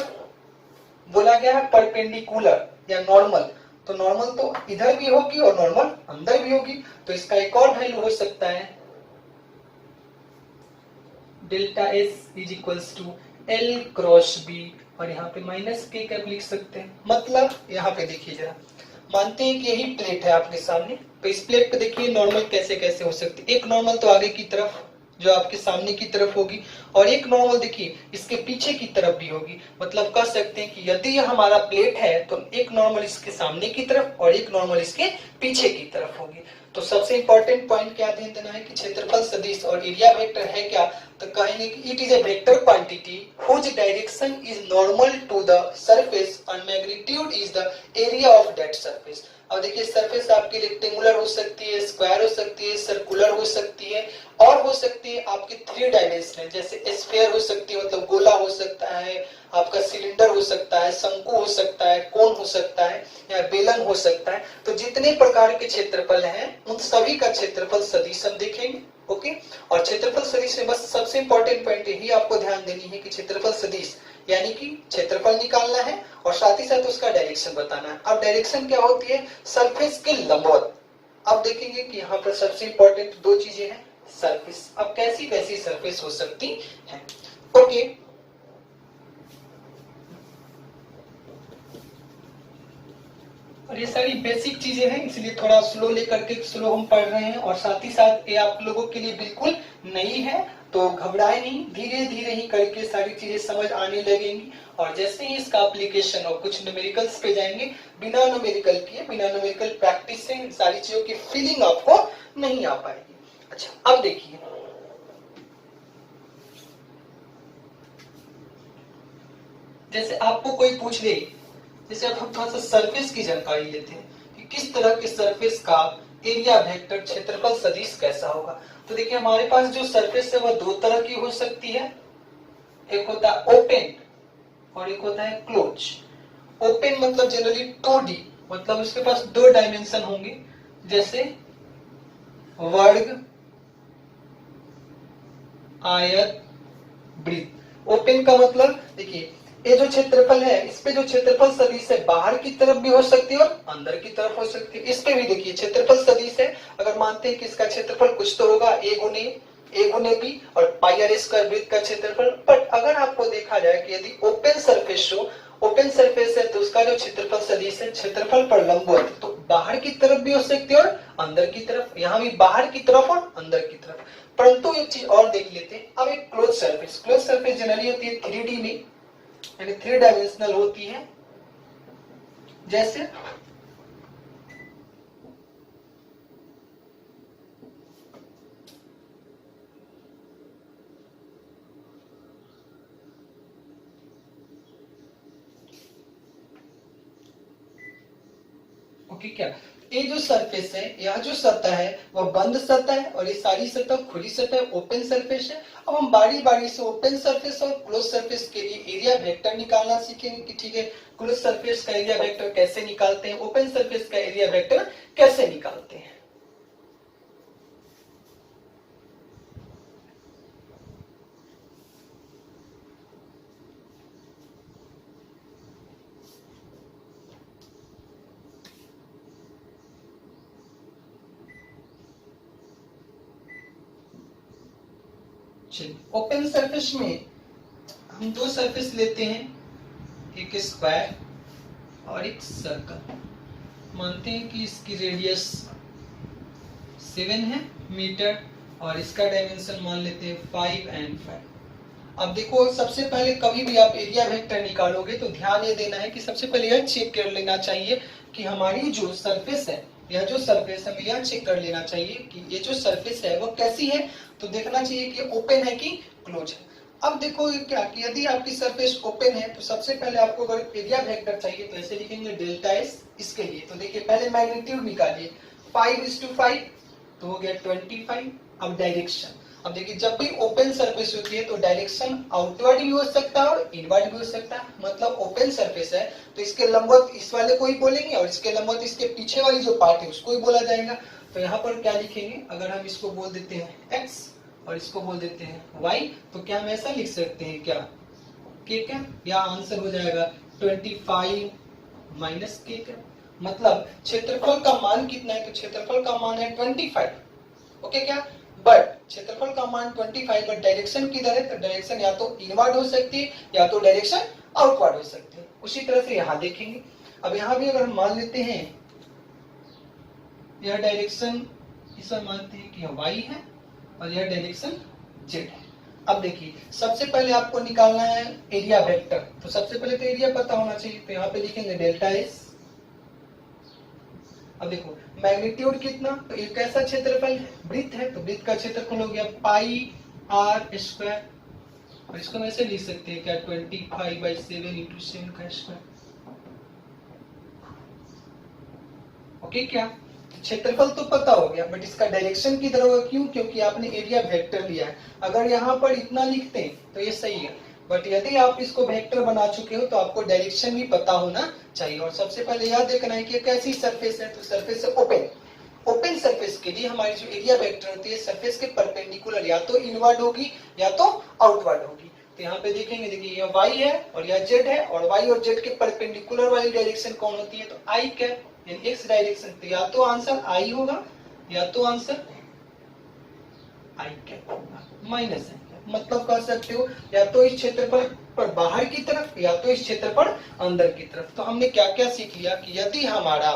बोला गया है परपेंडिकुलर या नॉर्मल, तो नॉर्मल तो इधर भी होगी और नॉर्मल अंदर भी होगी, तो इसका एक और वैल्यू हो सकता है delta S is equals to L cross B, और यहाँ पे माइनस के कैप लिख सकते हैं। मतलब यहाँ पे देखिए जरा, मानते हैं कि यही प्लेट है आपके सामने, तो इस प्लेट पे देखिए नॉर्मल कैसे कैसे हो सकती है। एक नॉर्मल तो आगे की तरफ जो आपके सामने की तरफ होगी, और एक नॉर्मल देखिए इसके पीछे की तरफ भी होगी। मतलब कह सकते हैं कि यदि यह हमारा प्लेट है तो एक नॉर्मल इसके सामने की तरफ और एक नॉर्मल इसके पीछे की तरफ होगी। तो सबसे इंपॉर्टेंट पॉइंट क्या ध्यान देना है कि क्षेत्रफल सदिश और एरिया वेक्टर है क्या, तो कहेंगे कि it is a vector quantity whose direction is normal to the surface and magnitude is the area of that surface. अब देखिए सरफेस आपकी रेक्टेंगुलर हो सकती है, स्क्वायर हो सकती है, सर्कुलर हो सकती है, और हो सकती है आपकी 3 डायमेंशनल, जैसे स्फीयर हो सकती है, मतलब गोला हो सकता है, आपका सिलेंडर हो सकता है, शंकु हो सकता है, कोन हो सकता है, या बेलन हो सकता है। तो जितने प्रकार के क्षेत्रफल हैं उन सभी का क्षेत्रफल सदिश हम देखेंगे, ओके। और क्षेत्रफल सदिश में बस सबसे इंपॉर्टेंट पॉइंट यही आपको ध्यान देनी है कि क्षेत्रफल सदिश यानी कि क्षेत्रफल निकालना है और साथ ही साथ उसका डायरेक्शन बताना है। अब डायरेक्शन क्या होती है, सरफेस के लंबवत। अब देखेंगे कि यहाँ पर सबसे इंपॉर्टेंट 2 चीजें हैं, सरफेस। अब कैसी कैसी सरफेस हो सकती है, ओके। और ये सारी बेसिक चीजें हैं, इसलिए थोड़ा स्लो लेकर के स्लो हम पढ़ रहे हैं, और साथ ही साथ ये आप लोगों के लिए बिल्कुल नई है, तो घबराए नहीं, धीरे धीरे ही करके सारी चीजें समझ आने लगेंगी। और जैसे ही इसका एप्लीकेशन और कुछ न्यूमेरिकल्स पे जाएंगे, बिना न्यूमेरिकल किए, बिना न्यूमेरिकल प्रैक्टिस से इन सारी चीजों की फीलिंग आपको नहीं आ पाएगी। अच्छा अब देखिए, जैसे आपको कोई पूछ ले, जैसे अब हम थोड़ा सा सरफेस की जानकारी लेते हैं कि किस तरह के सरफेस का एरिया वेक्टर क्षेत्रफल सदिश कैसा होगा। तो देखिए हमारे पास जो सरफेस है वह 2 तरह की हो सकती है, एक होता है ओपन और एक होता है क्लोज। ओपन मतलब जनरली 2D, मतलब उसके पास 2 डायमेंशन होंगे, जैसे वर्ग, आयत, वृत्त। ओपन का मतलब देखिए ये जो क्षेत्रफल है, इस पे जो क्षेत्रफल सदिश है बाहर की तरफ भी हो सकती है और अंदर की तरफ हो सकती है। इस पे भी देखिए क्षेत्रफल सदिश है, अगर मानते हैं कि इसका क्षेत्रफल कुछ तो होगा ए गुने बी और पाई आर स्क्वायर वृत्त का क्षेत्रफल। बट अगर आपको देखा जाए कि यदि ओपन सरफेस हो ओपन सरफेस है तो उसका जो क्षेत्रफल सदिश है क्षेत्रफल पर लंबवत, तो बाहर की तरफ भी हो सकती है और अंदर की तरफ, यहाँ भी बाहर की तरफ और अंदर की तरफ। परंतु एक चीज और देख लेते हैं। अब एक क्लोज सरफेस जनरली होती है 3D में, यानी 3 डायमेंशनल होती है। जैसे ओके क्या, ये जो सरफेस है, यह जो सतह है वह बंद सतह है और ये सारी सतह खुली सतह है, ओपन सरफेस है। अब हम बारी बारी से ओपन सरफेस और क्लोज सरफेस के लिए एरिया वेक्टर निकालना सीखेंगे कि ठीक है क्लोज सरफेस का एरिया वेक्टर कैसे निकालते हैं, ओपन सरफेस का एरिया वेक्टर कैसे निकालते हैं। ओपन सरफेस में हम दो सरफेस लेते हैं, एक स्क्वायर और एक सर्कल। मानते हैं कि इसकी रेडियस 7 है मीटर और इसका डायमेंशन मान लेते हैं 5 और 5। अब देखो सबसे पहले कभी भी आप एरिया वेक्टर निकालोगे तो ध्यान ये देना है कि सबसे पहले यह चेक कर लेना चाहिए कि हमारी जो सरफेस है, यह जो सरफेस हमें यह चेक कर लेना चाहिए कि ये जो सरफेस है वो कैसी है। तो देखना चाहिए कि ओपन है कि क्लोज है। अब देखो क्या कि यदि आपकी सरफेस ओपन है तो सबसे पहले आपको अगर एरिया वेक्टर चाहिए तो ऐसे लिखेंगे डेल्टा एस। इसके लिए तो देखिए पहले मैग्नीट्यूड निकालिए, 5:5 तो हो गया 25। अब डायरेक्शन, अब देखिए जब भी ओपन सरफेस होती है तो डायरेक्शन आउटवर्ड भी हो सकता है और इनवर्ड भी हो सकता है। मतलब ओपन सरफेस है तो इसके लंबवत इस वाले को ही बोलेंगे और इसके लंबवत इसके पीछे वाली जो पार्ट है उसको ही बोला जाएगा। तो यहाँ पर क्या लिखेंगे, अगर हम इसको बोल देते हैं x और इसको बोल देते हैं y, तो क्या हम ऐसा लिख सकते हैं क्या k क्या, या आंसर हो जाएगा 25 माइनस k क्या। मतलब क्षेत्रफल का मान कितना है, तो क्षेत्रफल का मान है 25। ओके क्या, बट क्षेत्रफल का मान 25 बट डायरेक्शन किधर है, तो डायरेक्शन या तो इनवर्ड हो सकती है या तो डायरेक्शन आउटवर्ड हो सकती है। उसी तरह से यहाँ देखेंगे। अब यहाँ भी अगर हम मान लेते हैं यह डायरेक्शन, इस पर मानते हैं कि यह y है और यह डायरेक्शन z है। अब देखिए सबसे पहले आपको निकालना है एरिया वेक्टर, तो सबसे पहले तो एरिया पता होना चाहिए। तो यहाँ पे लिखेंगे डेल्टा एस। अब देखो मैग्नीट्यूड कितना, तो एक ऐसा क्षेत्रफल वृत्त है तो वृत्त का क्षेत्रफल हो गया पाई आर स्क्वायर और इसको हम ऐसे लिख सकते हैं क्या 25/7 × 7 का स्क्वायर। ओके क्या, क्षेत्रफल तो पता हो गया बट इसका डायरेक्शन किधर होगा, क्यों, क्योंकि आपने एरिया वेक्टर लिया है। अगर यहाँ पर इतना लिखते हैं तो ये सही है, बट यदि आप इसको वेक्टर बना चुके हो तो आपको डायरेक्शन भी पता होना चाहिए। और सबसे पहले यह देखना है कि कैसी सरफेस है, तो सरफेस है ओपन। ओपन सरफेस के लिए हमारी जो एरिया वेक्टर होती है सरफेस के परपेंडिकुलर या तो इनवर्ड होगी या तो आउटवर्ड होगी। तो यहाँ पे देखेंगे, देखिए यह y है और यह z है और y और z के परपेंडिकुलर वाली डायरेक्शन कौन होती है, तो i कैप यानी x डायरेक्शन। तो या तो आंसर i होगा या तो आंसर i कैप होगा माइनस है। मतलब कह सकते हो या तो इस क्षेत्रफल पर बाहर की तरफ या तो इस क्षेत्र पर अंदर की तरफ। तो हमने क्या क्या सीख लिया कि यदि हमारा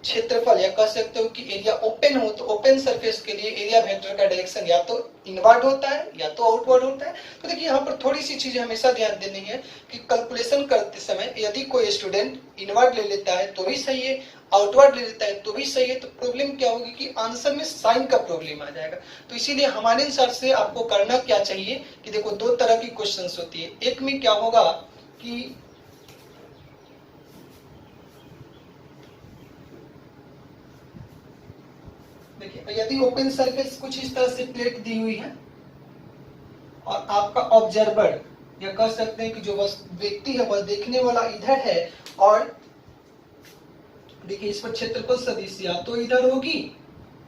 क्षेत्रफल या कह सकते हो कि एरिया ओपन हो तो ओपन सरफेस के लिए एरिया वेक्टर का डायरेक्शन या तो इनवर्ड होता है या तो आउटवर्ड होता है। तो देखिए यहाँ पर थोड़ी सी चीजें हमेशा ध्यान देनी है कि कैलकुलेशन करते समय यदि कोई स्टूडेंट इनवर्ड ले लेता है तो भी सही है, आउटवर्ड ले लेता है तो भी सही है, तो प्रॉब्लम क्या होगी कि आंसर में साइन का प्रॉब्लम आ जाएगा। तो इसीलिए हमारे अनुसार से आपको करना क्या चाहिए कि देखो दो तरह की क्वेश्चन होती है। एक में क्या होगा कि देखिए यदि ओपन सरफेस कुछ इस तरह से प्लेट दी हुई है और आपका ऑब्जर्वर या कह सकते हैं कि जो व्यक्ति है वह देखने वाला इधर है और देखिए इस पर क्षेत्रफल सदिश या तो इधर होगी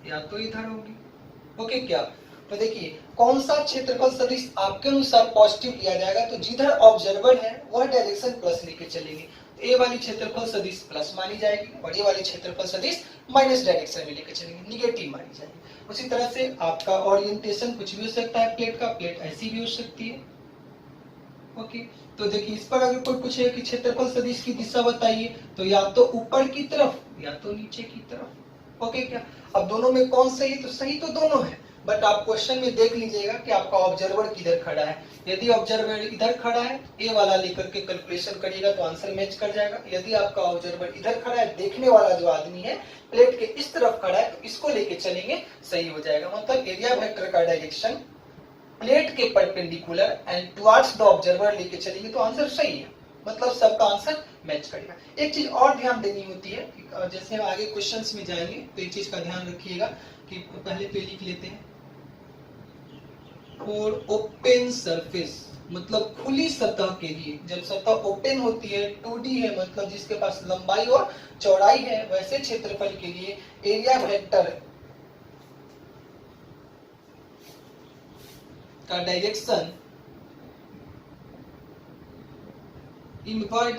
या तो इधर होगी। ओके क्या, तो देखिए कौन सा क्षेत्रफल सदिश आपके अनुसार पॉजिटिव लिया जाएगा, तो जिधर ऑब्जर्वर है वह डायरेक्शन प्लस लेके चलेंगे। ए वाली क्षेत्रफल सदिश प्लस मानी जाएगी और ये वाली क्षेत्रफल सदिश माइनस डायरेक्शन में लेकर चलेंगे, निगेटिव मानी जाएगी। उसी तरह से आपका ओरिएंटेशन कुछ भी हो सकता है प्लेट का, प्लेट ऐसी भी हो सकती है। ओके, तो देखिए इस पर अगर कोई पूछे कि क्षेत्रफल सदिश की दिशा बताइए, तो या तो ऊपर की तरफ या तो नीचे की तरफ। ओके क्या, अब दोनों में कौन सही है? तो सही तो दोनों है, बट आप क्वेश्चन में देख लीजिएगा कि आपका ऑब्जर्वर किधर खड़ा है। यदि ऑब्जर्वर इधर खड़ा है, ए वाला लेकर के कैलकुलेशन करिएगा तो आंसर मैच कर जाएगा। यदि आपका ऑब्जर्वर इधर खड़ा है, देखने वाला जो आदमी है प्लेट के इस तरफ खड़ा है, तो इसको लेके चलेंगे, सही हो जाएगा। मतलब एरिया वेक्टर का डायरेक्शन प्लेट के perpendicular and towards the observer लेके चलेंगे तो आंसर सही है। मतलब सबका आंसर मैच करेगा। एक चीज और ध्यान देनी होती है, जैसे हम आगे क्वेश्चंस में जाएंगे तो एक चीज का ध्यान रखिएगा कि पहले पे लिख लेते हैं, फॉर ओपन सरफेस मतलब खुली सतह के लिए। जब सतह ओपन होती है, 2D है, मतलब जिसके पास लंबाई और चौड़ाई है, वैसे क्षेत्रफल के लिए एरिया वेक्टर का डायरेक्शन इनवर्ड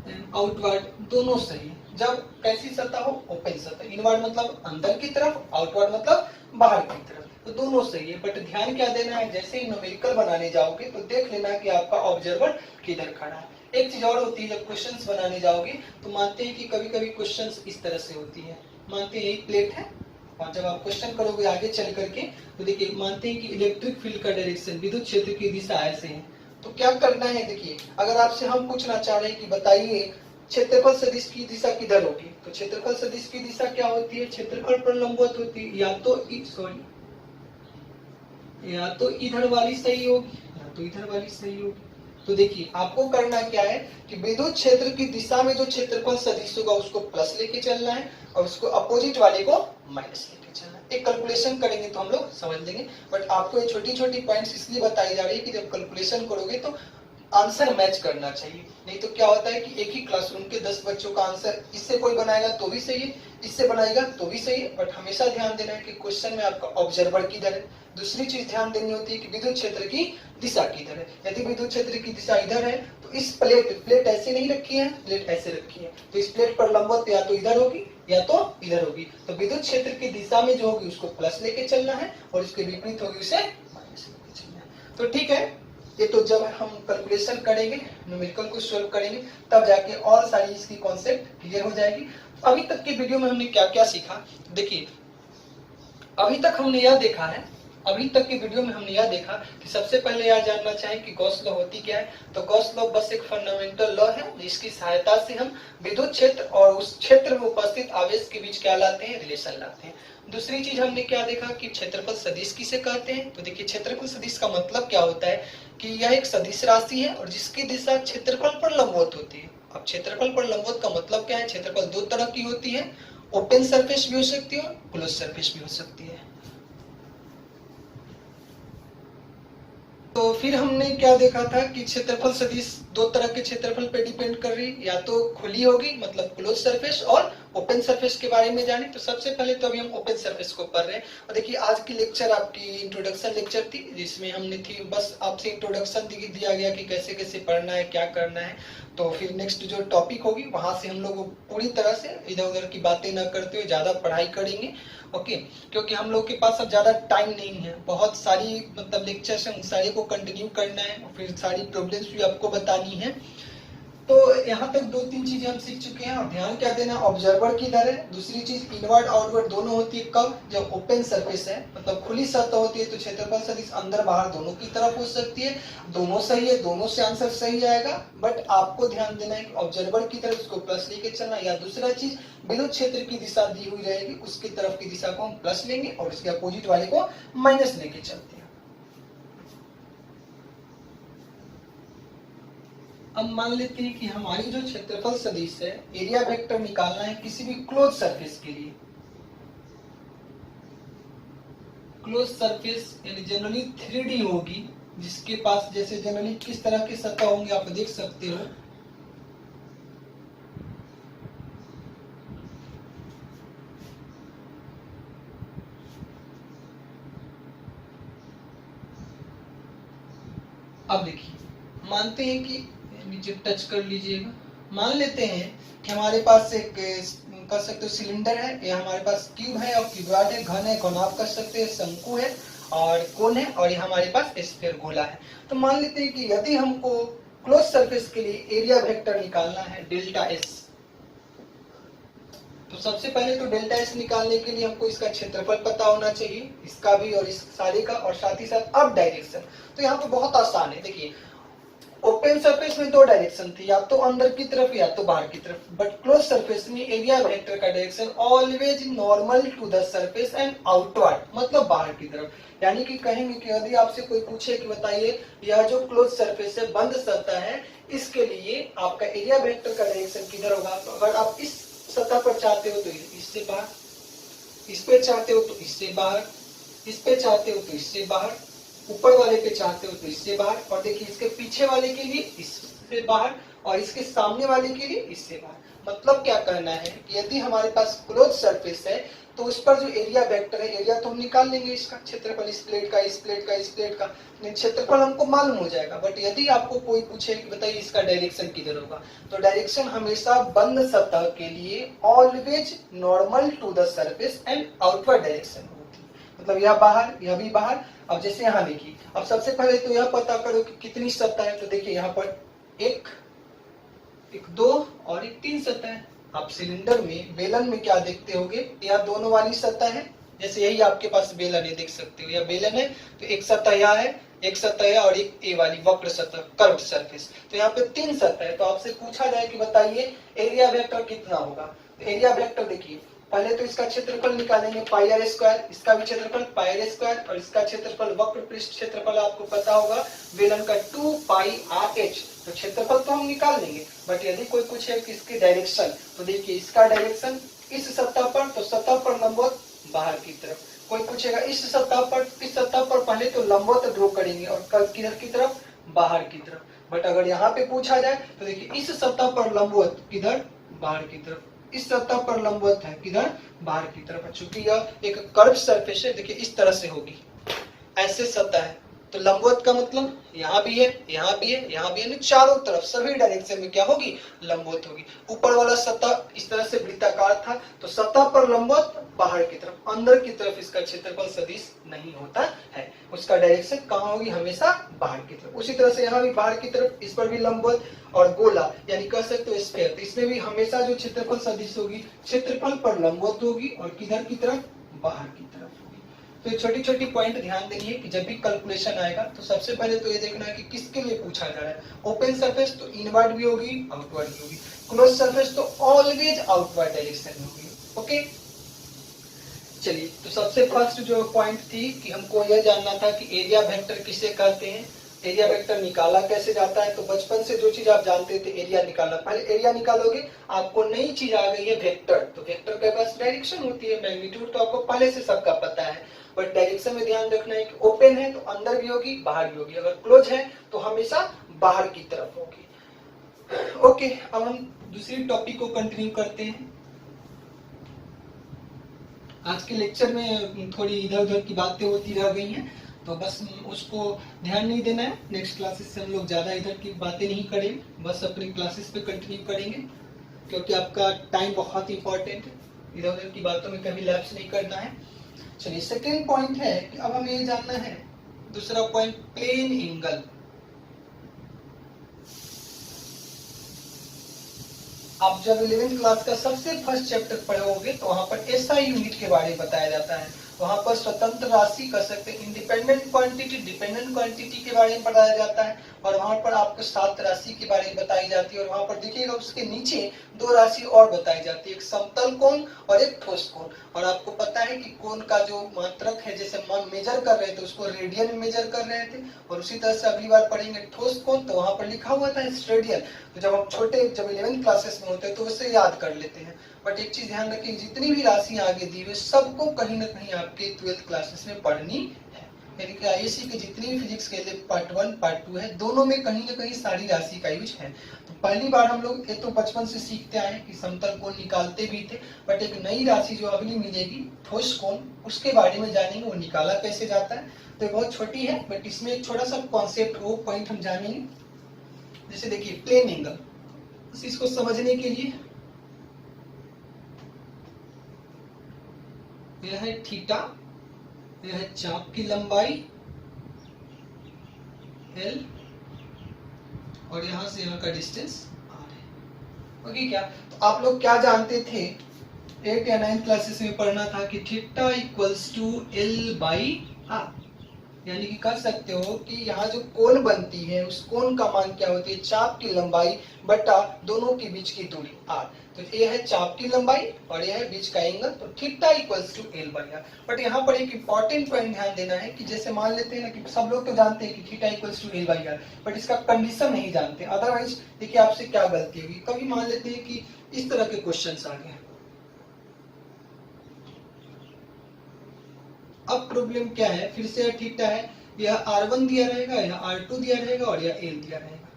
एंड आउटवर्ड दोनों सही है। जब कैसी सतह हो? ओपन सतह। इनवर्ड मतलब अंदर की तरफ, आउटवर्ड मतलब बाहर की तरफ, तो दोनों सही है। बट ध्यान क्या देना है, जैसे ही न्यूमेरिकल बनाने जाओगे तो देख लेना कि आपका ऑब्जर्वर किधर खड़ा है। एक चीज और होती है, जब क्वेश्चंस बनाने जाओगे तो मानते हैं कि कभी कभी क्वेश्चंस इस तरह से होती है। मानते हैं एक प्लेट है और जब आप क्वेश्चन करोगे आगे चल करके तो देखिए, मानते हैं कि इलेक्ट्रिक फील्ड का डायरेक्शन विद्युत क्षेत्र की दिशा ऐसे है, तो क्या करना है? देखिए, अगर आपसे हम पूछना चाह रहे हैं कि बताइए क्षेत्रफल सदिश की दिशा किधर होगी, तो क्षेत्रफल सदिश की दिशा क्या होती है? क्षेत्रफल पर लंबवत होती है। या तो इधर वाली सही होगी या तो इधर वाली सही होगी। तो देखिए, आपको करना क्या है कि विद्युत क्षेत्र की दिशा में जो क्षेत्रफल सदिश होगा उसको प्लस लेके चलना है और उसको अपोजिट वाले को माइनस लेके चलना है। एक कैलकुलेशन करेंगे तो हम लोग समझ लेंगे, बट आपको ये छोटी छोटी पॉइंट्स इसलिए बताई जा रही है कि जब कैलकुलेशन करोगे तो आंसर मैच करना चाहिए। नहीं तो क्या होता है कि एक ही क्लासरूम के 10 बच्चों का आंसर इससे कोई बनाएगा तो भी सही है, इससे बनाएगा तो भी सही है, बट हमेशा ध्यान देना है कि क्वेश्चन में आपका ऑब्जर्वर किधर है। दूसरी चीज ध्यान देनी होती है कि विद्युत क्षेत्र की दिशा किधर है। यदि विद्युत क्षेत्र की दिशा इधर है तो इस प्लेट ऐसे नहीं रखी है, प्लेट ऐसे रखी है, तो इस प्लेट पर लंबवत या तो इधर होगी या तो इधर होगी। तो विद्युत क्षेत्र की दिशा में जो होगी उसको प्लस लेके चलना है और इसके विपरीत होगी उसे माइनस लेके चलना है। तो ठीक है, ये तो जब हम कैलकुलेशन करेंगे, न्यूमेरिकल को सॉल्व करेंगे, तब जाके और सारी इसकी कॉन्सेप्ट क्लियर हो जाएगी। अभी तक की वीडियो में हमने क्या क्या सीखा? देखिए, अभी तक हमने यह देखा है, अभी तक की वीडियो में हमने यह देखा कि सबसे पहले यह जानना चाहें कि गॉस लॉ होती क्या है। तो गॉस लॉ बस एक फंडामेंटल लॉ है जिसकी सहायता से हम विद्युत क्षेत्र और उस क्षेत्र में उपस्थित आवेश के बीच क्या लाते हैं? रिलेशन लाते हैं। दूसरी चीज हमने क्या देखा कि क्षेत्रफल सदिश किसे कहते हैं। तो देखिए, क्षेत्रफल सदिश का मतलब क्या होता है कि यह एक सदिश राशि है और जिसकी दिशा क्षेत्रफल पर लंबवत होती है। अब क्षेत्रफल पर लंबवत का मतलब क्या है? क्षेत्रफल दो तरह की होती है, ओपन सरफेस भी हो सकती है और क्लोज सरफेस भी हो सकती है। तो फिर हमने क्या देखा था कि क्षेत्रफल सदिश दो तरह के क्षेत्रफल पे डिपेंड कर रही है, या तो खुली होगी मतलब क्लोज सरफेस और ओपन सरफेस के बारे में जाने। तो सबसे पहले तो अभी हम ओपन सरफेस को पढ़ रहे हैं। और देखिए, आज की लेक्चर आपकी इंट्रोडक्शन लेक्चर थी जिसमें हमने थी बस आपसे इंट्रोडक्शन दिया गया कि कैसे कैसे पढ़ना है, क्या करना है। तो फिर नेक्स्ट जो टॉपिक होगी वहां से हम लोग पूरी तरह से इधर उधर की बातें न करते हुए ज्यादा पढ़ाई करेंगे। ओके, क्योंकि हम लोग के पास अब ज्यादा टाइम नहीं है, बहुत सारी मतलब लेक्चर्स हैं, सारे को कंटिन्यू करना है और फिर सारी प्रॉब्लम्स भी आपको बतानी है। तो यहाँ तक दो तीन चीजें हम सीख चुके हैं। और ध्यान क्या देना, ऑब्जर्वर किधर है। दूसरी चीज, इनवर्ड आउटवर्ड दोनों होती है कब? जब ओपन सरफेस है, मतलब खुली सतह होती है, तो क्षेत्रफल सदिश अंदर बाहर दोनों की तरफ हो सकती है। दोनों सही है, दोनों से आंसर सही आएगा, बट आपको ध्यान देना है कि ऑब्जर्वर की तरफ उसको प्लस लेके चलना। या दूसरा चीज, विद्युत क्षेत्र की दिशा दी हुई रहेगी, उसकी तरफ की दिशा को हम प्लस लेंगे और उसके अपोजिट वाले को माइनस लेके चलते हैं। अब मान लेते हैं कि हमारी जो क्षेत्रफल सदिश है, एरिया वेक्टर निकालना है किसी भी क्लोज सरफेस के लिए। क्लोज सरफेस यानी जनरली 3D होगी, जिसके पास जैसे जनरली किस तरह के सतह होंगे आप देख सकते हो। अब देखिए, मानते हैं कि नीचे टच कर लीजिएगा, मान लेते हैं कि हमारे पास एक कर सकते हो सिलेंडर है, या हमारे पास क्यूब है और क्यूबॉइड है, घन है, घनाभ कर सकते हैं, शंकु है और कोन है, और ये हमारे पास स्फीयर गोला है। तो मान लेते हैं कि यदि हमको क्लोज सरफेस के लिए एरिया वेक्टर निकालना है डेल्टा एस, तो सबसे पहले तो डेल्टा एस निकालने के लिए हमको इसका क्षेत्रफल पता होना चाहिए, इसका भी और इस सारे का, और साथ ही साथ अब डायरेक्शन। तो यहाँ पे बहुत आसान है, देखिए ओपन सरफेस में दो डायरेक्शन थी, या तो अंदर की तरफ या तो बाहर की तरफ, बट क्लोज सरफेस में एरिया वेक्टर का direction always normal to the surface and outward, मतलब बाहर की तरफ। यानी कि कहेंगे कि यदि आपसे कोई पूछे कि बताइए यह जो क्लोज सरफेस है, बंद सतह है, इसके लिए आपका एरिया वेक्टर का डायरेक्शन किधर होगा, तो अगर आप इस सतह पर चाहते हो तो इससे बाहर, इस पे चाहते हो तो इससे बाहर, इस पे चाहते हो तो इससे बाहर, ऊपर वाले पे चाहते हो तो इससे बाहर, और देखिए इसके पीछे वाले के लिए इससे बाहर, और इसके सामने वाले के लिए इससे बाहर। मतलब क्या कहना है कि यदि हमारे पास क्लोज सरफेस है तो उस पर जो एरिया वेक्टर है, एरिया तो हम निकाल लेंगे, इसका क्षेत्रफल इस प्लेट का, इस प्लेट का, इस प्लेट का, क्षेत्रफल हमको मालूम हो जाएगा। बट यदि आपको कोई पूछे कि बताइए इसका डायरेक्शन किधर होगा, तो डायरेक्शन हमेशा बंद सतह के लिए always normal to the surface and outward direction होती है, मतलब यह बाहर, यह भी बाहर। अब जैसे यहाँ देखिए, अब सबसे पहले तो यह पता करो कि कितनी सतह है, तो देखिए यहाँ पर एक, दो और एक तीन सतह है। आप सिलेंडर में, बेलन में क्या देखते होगे, यह दोनों वाली सतह है, जैसे यही आपके पास बेलन है, देख सकते हो यह बेलन है, तो एक सतह यहाँ है, एक सतह है, और एक ए वाली वक्र सतह, कर्व्ड सरफेस, तो यहाँ पे तीन सतह है। तो आपसे पूछा जाए कि बताइए एरिया वेक्टर कितना होगा, तो एरिया वेक्टर देखिए पहले तो इसका क्षेत्रफल निकालेंगे पाई आर स्क्वायर, इसका भी क्षेत्रफल पाई आर स्क्वायर, और इसका क्षेत्रफल वक्र पृष्ठ क्षेत्रफल आपको पता होगा बेलन का 2 पाई आर एच। तो क्षेत्रफल तो हम निकाल लेंगे, बट यदि कोई पूछे कि इसकी डायरेक्शन, तो देखिए इसका डायरेक्शन इस सतह पर, तो सतह पर लंबवत बाहर की तरफ। कोई पूछेगा इस सतह पर, इस सतह पर पहले तो लंबवत ड्रॉ करेंगे और किधर की तरफ, बाहर की तरफ। बट अगर यहाँ पे पूछा जाए तो देखिए इस सतह पर लंबवत किधर, बाहर की तरफ, इस सतह पर लंबवत है किधर, बाहर की तरफ। चूंकि यह एक कर्व सरफेस है, देखिए इस तरह से होगी, ऐसे सतह है, तो लंबवत का मतलब यहाँ भी है, यहाँ भी है, यहाँ भी है, चारों तरफ सभी डायरेक्शन में क्या होगी, लंबवत होगी। ऊपर वाला सतह इस तरह से वृत्ताकार था, तो सतह पर लंबवत बाहर की तरफ, अंदर की तरफ इसका क्षेत्रफल सदिश नहीं होता है, उसका डायरेक्शन कहाँ होगी, हमेशा बाहर की तरफ। उसी तरह से यहाँ भी बाहर की तरफ, इस पर भी लंबवत, और गोला यानी कह सकते हो स्फीयर, तो इसमें भी हमेशा जो क्षेत्रफल सदिश होगी, क्षेत्रफल पर लंबवत होगी और किधर की तरफ, बाहर की तरफ होगी। तो छोटी छोटी पॉइंट ध्यान देंगे कि जब भी कैलकुलेशन आएगा तो सबसे पहले तो ये देखना है कि किसके लिए पूछा जा रहा है। ओपन सरफेस तो इनवर्ड भी होगी, आउटवर्ड भी होगी, क्लोज सरफेस तो ऑलवेज आउटवर्ड डायरेक्शन में होगी। ओके, चलिए, तो सबसे फर्स्ट जो पॉइंट थी कि हमको यह जानना था कि एरिया वेक्टर किसे कहते हैं, एरिया वेक्टर निकाला कैसे जाता है। तो बचपन से जो चीज आप जानते थे, एरिया निकालना, पहले एरिया निकालोगे, आपको नई चीज आ गई है वेक्टर, तो वेक्टर के पास डायरेक्शन होती है, मैग्नीट्यूड तो आपको पहले से सबका पता है, बट डायरेक्शन में ध्यान रखना है कि ओपन है तो अंदर भी होगी, बाहर भी होगी, अगर क्लोज है तो हमेशा बाहर की तरफ होगी। ओके, अब हम दूसरी टॉपिक को कंटिन्यू करते हैं। आज के लेक्चर में थोड़ी इधर उधर की बातें होती रह गई हैं, तो बस उसको ध्यान नहीं देना है। नेक्स्ट क्लासेस से हम लोग ज्यादा इधर की बातें नहीं करेंगे, बस अपनी क्लासेस पे कंटिन्यू करेंगे, क्योंकि आपका टाइम बहुत इंपॉर्टेंट है, इधर उधर की बातों में कभी लैप्स नहीं करना है। चलिए, सेकेंड पॉइंट है कि अब हमें ये जानना है, दूसरा पॉइंट प्लेन एंगल। आप जब 11th क्लास का सबसे फर्स्ट चैप्टर पढ़ोगे तो वहां पर एसआई यूनिट के बारे में बताया जाता है, वहां पर स्वतंत्र राशि कह सकते हैं, इंडिपेंडेंट क्वांटिटी, डिपेंडेंट क्वांटिटी के बारे में पढ़ाया जाता है, और वहां पर आपको 7 राशि के बारे में बताई जाती है, और वहां पर देखिएगा उसके नीचे 2 राशि और बताई जाती है, एक समतल कोण और एक ठोस कोण। और आपको पता है कि कोण का जो मात्रक है, जैसे हम मेजर कर रहे थे उसको रेडियन में मेजर कर रहे थे, और उसी तरह से अगली बार पढ़ेंगे ठोस कोण, तो वहां पर लिखा हुआ था रेडियन। तो जब हम छोटे, जब 11th क्लासेस में होते हैं तो उसे याद कर लेते हैं। बट एक चीज ध्यान रखिए, जितनी भी राशि आगे दी हुई सबको कहीं ना कहीं आपके 12th क्लासेस में पढ़नी है, यानी कि आईएससी के जितनी भी फिजिक्स के लिए पार्ट 1 पार्ट 2 है, दोनों में कहीं ना कहीं सारी राशि का यूज है। तो पहली बार हम लोग ये तो बचपन से सीखते आए कि समतल कोण निकालते भी थे, बट एक नई राशि जो अगली मिलेगी ठोस कोण, उसके बारे में जानेंगे, वो निकाला कैसे जाता है। तो बहुत छोटी है, बट इसमें एक छोटा सा कॉन्सेप्ट, वो पॉइंट हम जानेंगे। जैसे देखिए प्लेन एंगल, इसको समझने के लिए यह है थीटा यह है चाप की लंबाई L और यहां से यहां का डिस्टेंस R है। ओके क्या? तो आप लोग क्या जानते थे, 8 या 9 क्लासेस में पढ़ना था कि theta equals to L by R, यानी कि कर सकते हो कि यहाँ जो कोण बनती है उस कोण का मान क्या होती है, चाप की लंबाई बटा दोनों के बीच की दूरी R। तो ये है चाप की लंबाई और यह है बीच का एंगल, तो theta equals to L by R। But यहाँ पर एक इंपॉर्टेंट पॉइंट ध्यान देना है कि जैसे मान लेते हैं ना कि सब लोग तो जानते हैं कि theta equals to L by R, but इसका कंडीशन नहीं जानते। अदरवाइज देखिए आपसे क्या गलती होगी, कभी मान लेते हैं कि इस तरह के क्वेश्चन आ गए। अब प्रॉब्लम क्या है, फिर से थीटा है, यह R1 दिया रहेगा, यह R2 दिया रहेगा और यह L दिया रहेगा।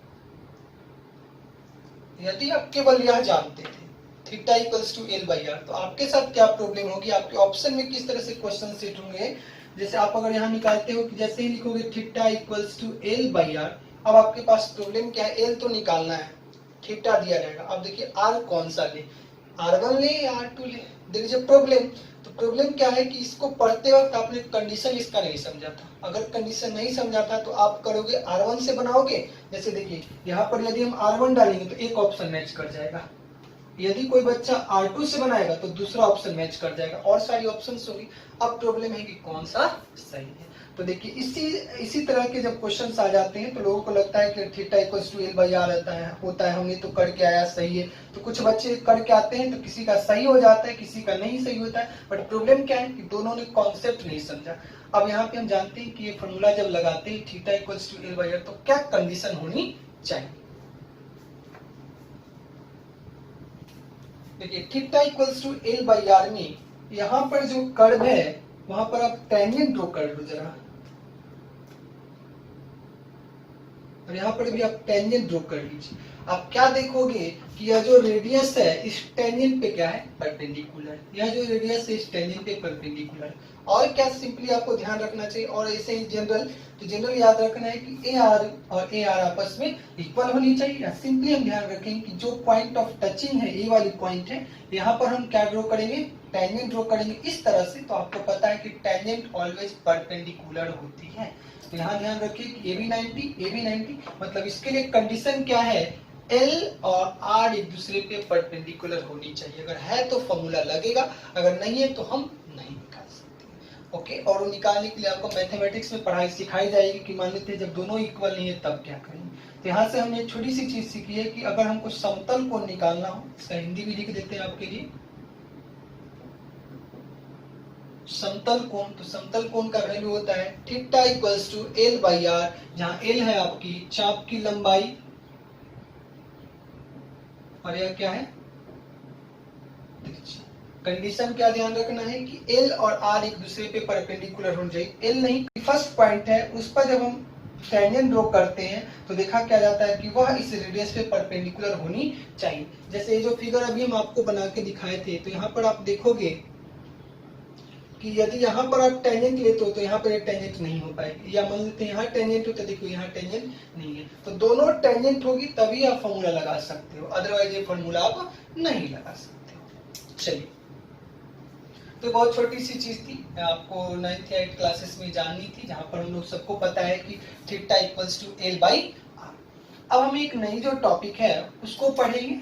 यदि आप केवल यह जानते थे theta equals to L by R, तो आपके साथ क्या प्रॉब्लम होगी, आपके ऑप्शन में किस तरह से क्वेश्चन सेट होंगे। जैसे आप अगर यहाँ निकालते हो कि जैसे ही लिखोगे theta equals to L by R, अब आपके पास प्रॉब्लम क्या है, L तो निकालना है, थीटा दिया रहेगा। अब देखिए R कौन सा ले, R1 ले या R2 ले, देयर इज अ प्रॉब्लम। तो प्रॉब्लम क्या है कि इसको पढ़ते वक्त आपने कंडीशन इसका नहीं समझा था। अगर कंडीशन नहीं समझा था तो आप करोगे R1 से बनाओगे। जैसे देखिए यहाँ पर यदि हम R1 डालेंगे तो एक ऑप्शन मैच कर जाएगा, यदि कोई बच्चा R2 से बनाएगा तो दूसरा ऑप्शन मैच कर जाएगा और सारी ऑप्शंस होगी। अब प्रॉब्लम है कि कौन सा सही है। तो देखिए इसी तरह के जब क्वेश्चंस आ जाते हैं तो लोगों को लगता है कि theta equals to L by R होता है, हमने तो करके आया सही है। तो कुछ बच्चे करके आते हैं तो किसी का सही हो जाता है, किसी का नहीं सही होता है। बट प्रॉब्लम क्या है कि दोनों ने कॉन्सेप्ट नहीं समझा। अब यहाँ पे हम जानते हैं कि ये फॉर्मूला जब लगाते हैं theta equals to L by R, तो क्या कंडीशन होनी चाहिए। देखिए theta equals to L by R में यहाँ पर जो कर्व है वहां पर आप टेंजेंट ड्रॉ कर लो जरा, और यहाँ पर भी आप टेंजेंट ड्रॉ कर लीजिए। आप क्या देखोगे कि यह जो रेडियस है इस टेंजेंट पे क्या है, परपेंडिकुलर। यह जो रेडियस है इस टेंजेंट पे परपेंडिकुलर। और क्या सिंपली आपको ध्यान रखना चाहिए, और ऐसे ही जनरल याद रखना है कि AR और AR आपस में इक्वल होनी चाहिए। या सिंपली हम ध्यान रखें कि जो पॉइंट ऑफ टचिंग है, ये वाली पॉइंट है, यहाँ पर हम क्या ड्रॉ करेंगे, टेंजेंट ड्रॉ करेंगे इस तरह से। तो आपको पता है कि टेंजेंट ऑलवेज परपेंडिकुलर होती है। तो यहाँ ध्यान रखिए कि AB 90 मतलब इसके लिए कंडीशन क्या है, L और R एक दूसरे पे परपेंडिकुलर होनी चाहिए। अगर है तो फॉर्मूला लगेगा, अगर नहीं है तो हम नहीं निकाल सकते। ओके, और वो निकालने के लिए आपको मैथमेटिक्स में पढ़ाई सिखाई जाएगी कि मान लेते हैं जब दोनों इक्वल नहीं है तब क्या करेंगे। तो यहाँ से हमने एक छोटी सी चीज सीखी है कि अगर हमको समतल कोण निकालना हो, इसका हिंदी भी लिख देते हैं आपके लिए, समतल कोण। तो समतल कोण का वैल्यू होता है theta equals to L by R, जहां L है आपकी चाप की लंबाई और यह क्या है, कंडीशन क्या ध्यान रखना है कि L और R एक दूसरे पे परपेंडिकुलर होना चाहिए। L नहीं, फर्स्ट पॉइंट है उस पर जब हम टेंजेंट ड्रॉ करते हैं तो देखा क्या जाता है कि वह इस रेडियस पे परपेंडिकुलर होनी चाहिए। जैसे ये जो फिगर अभी हम आपको बना के दिखाए थे, तो यहाँ पर आप देखोगे कि यदि यहाँ पर आप टेंजेंट लेते हो तो यहाँ पर एक टेंजेंट नहीं हो पाएगी, या मान लेते हैं यहाँ टेंजेंट हो तो देखो यहाँ टेंजेंट नहीं है। तो दोनों टेंजेंट होगी तभी आप फॉर्मूला लगा सकते हो, अदरवाइज ये फॉर्मूला आप नहीं लगा सकते हो। चलिए, तो बहुत छोटी सी चीज थी, आपको 9th या 8th क्लासेस में जाननी थी, जहां पर हम लोग सबको पता है कि theta equals to L by R। अब हम एक नई जो टॉपिक है उसको पढ़ेंगे।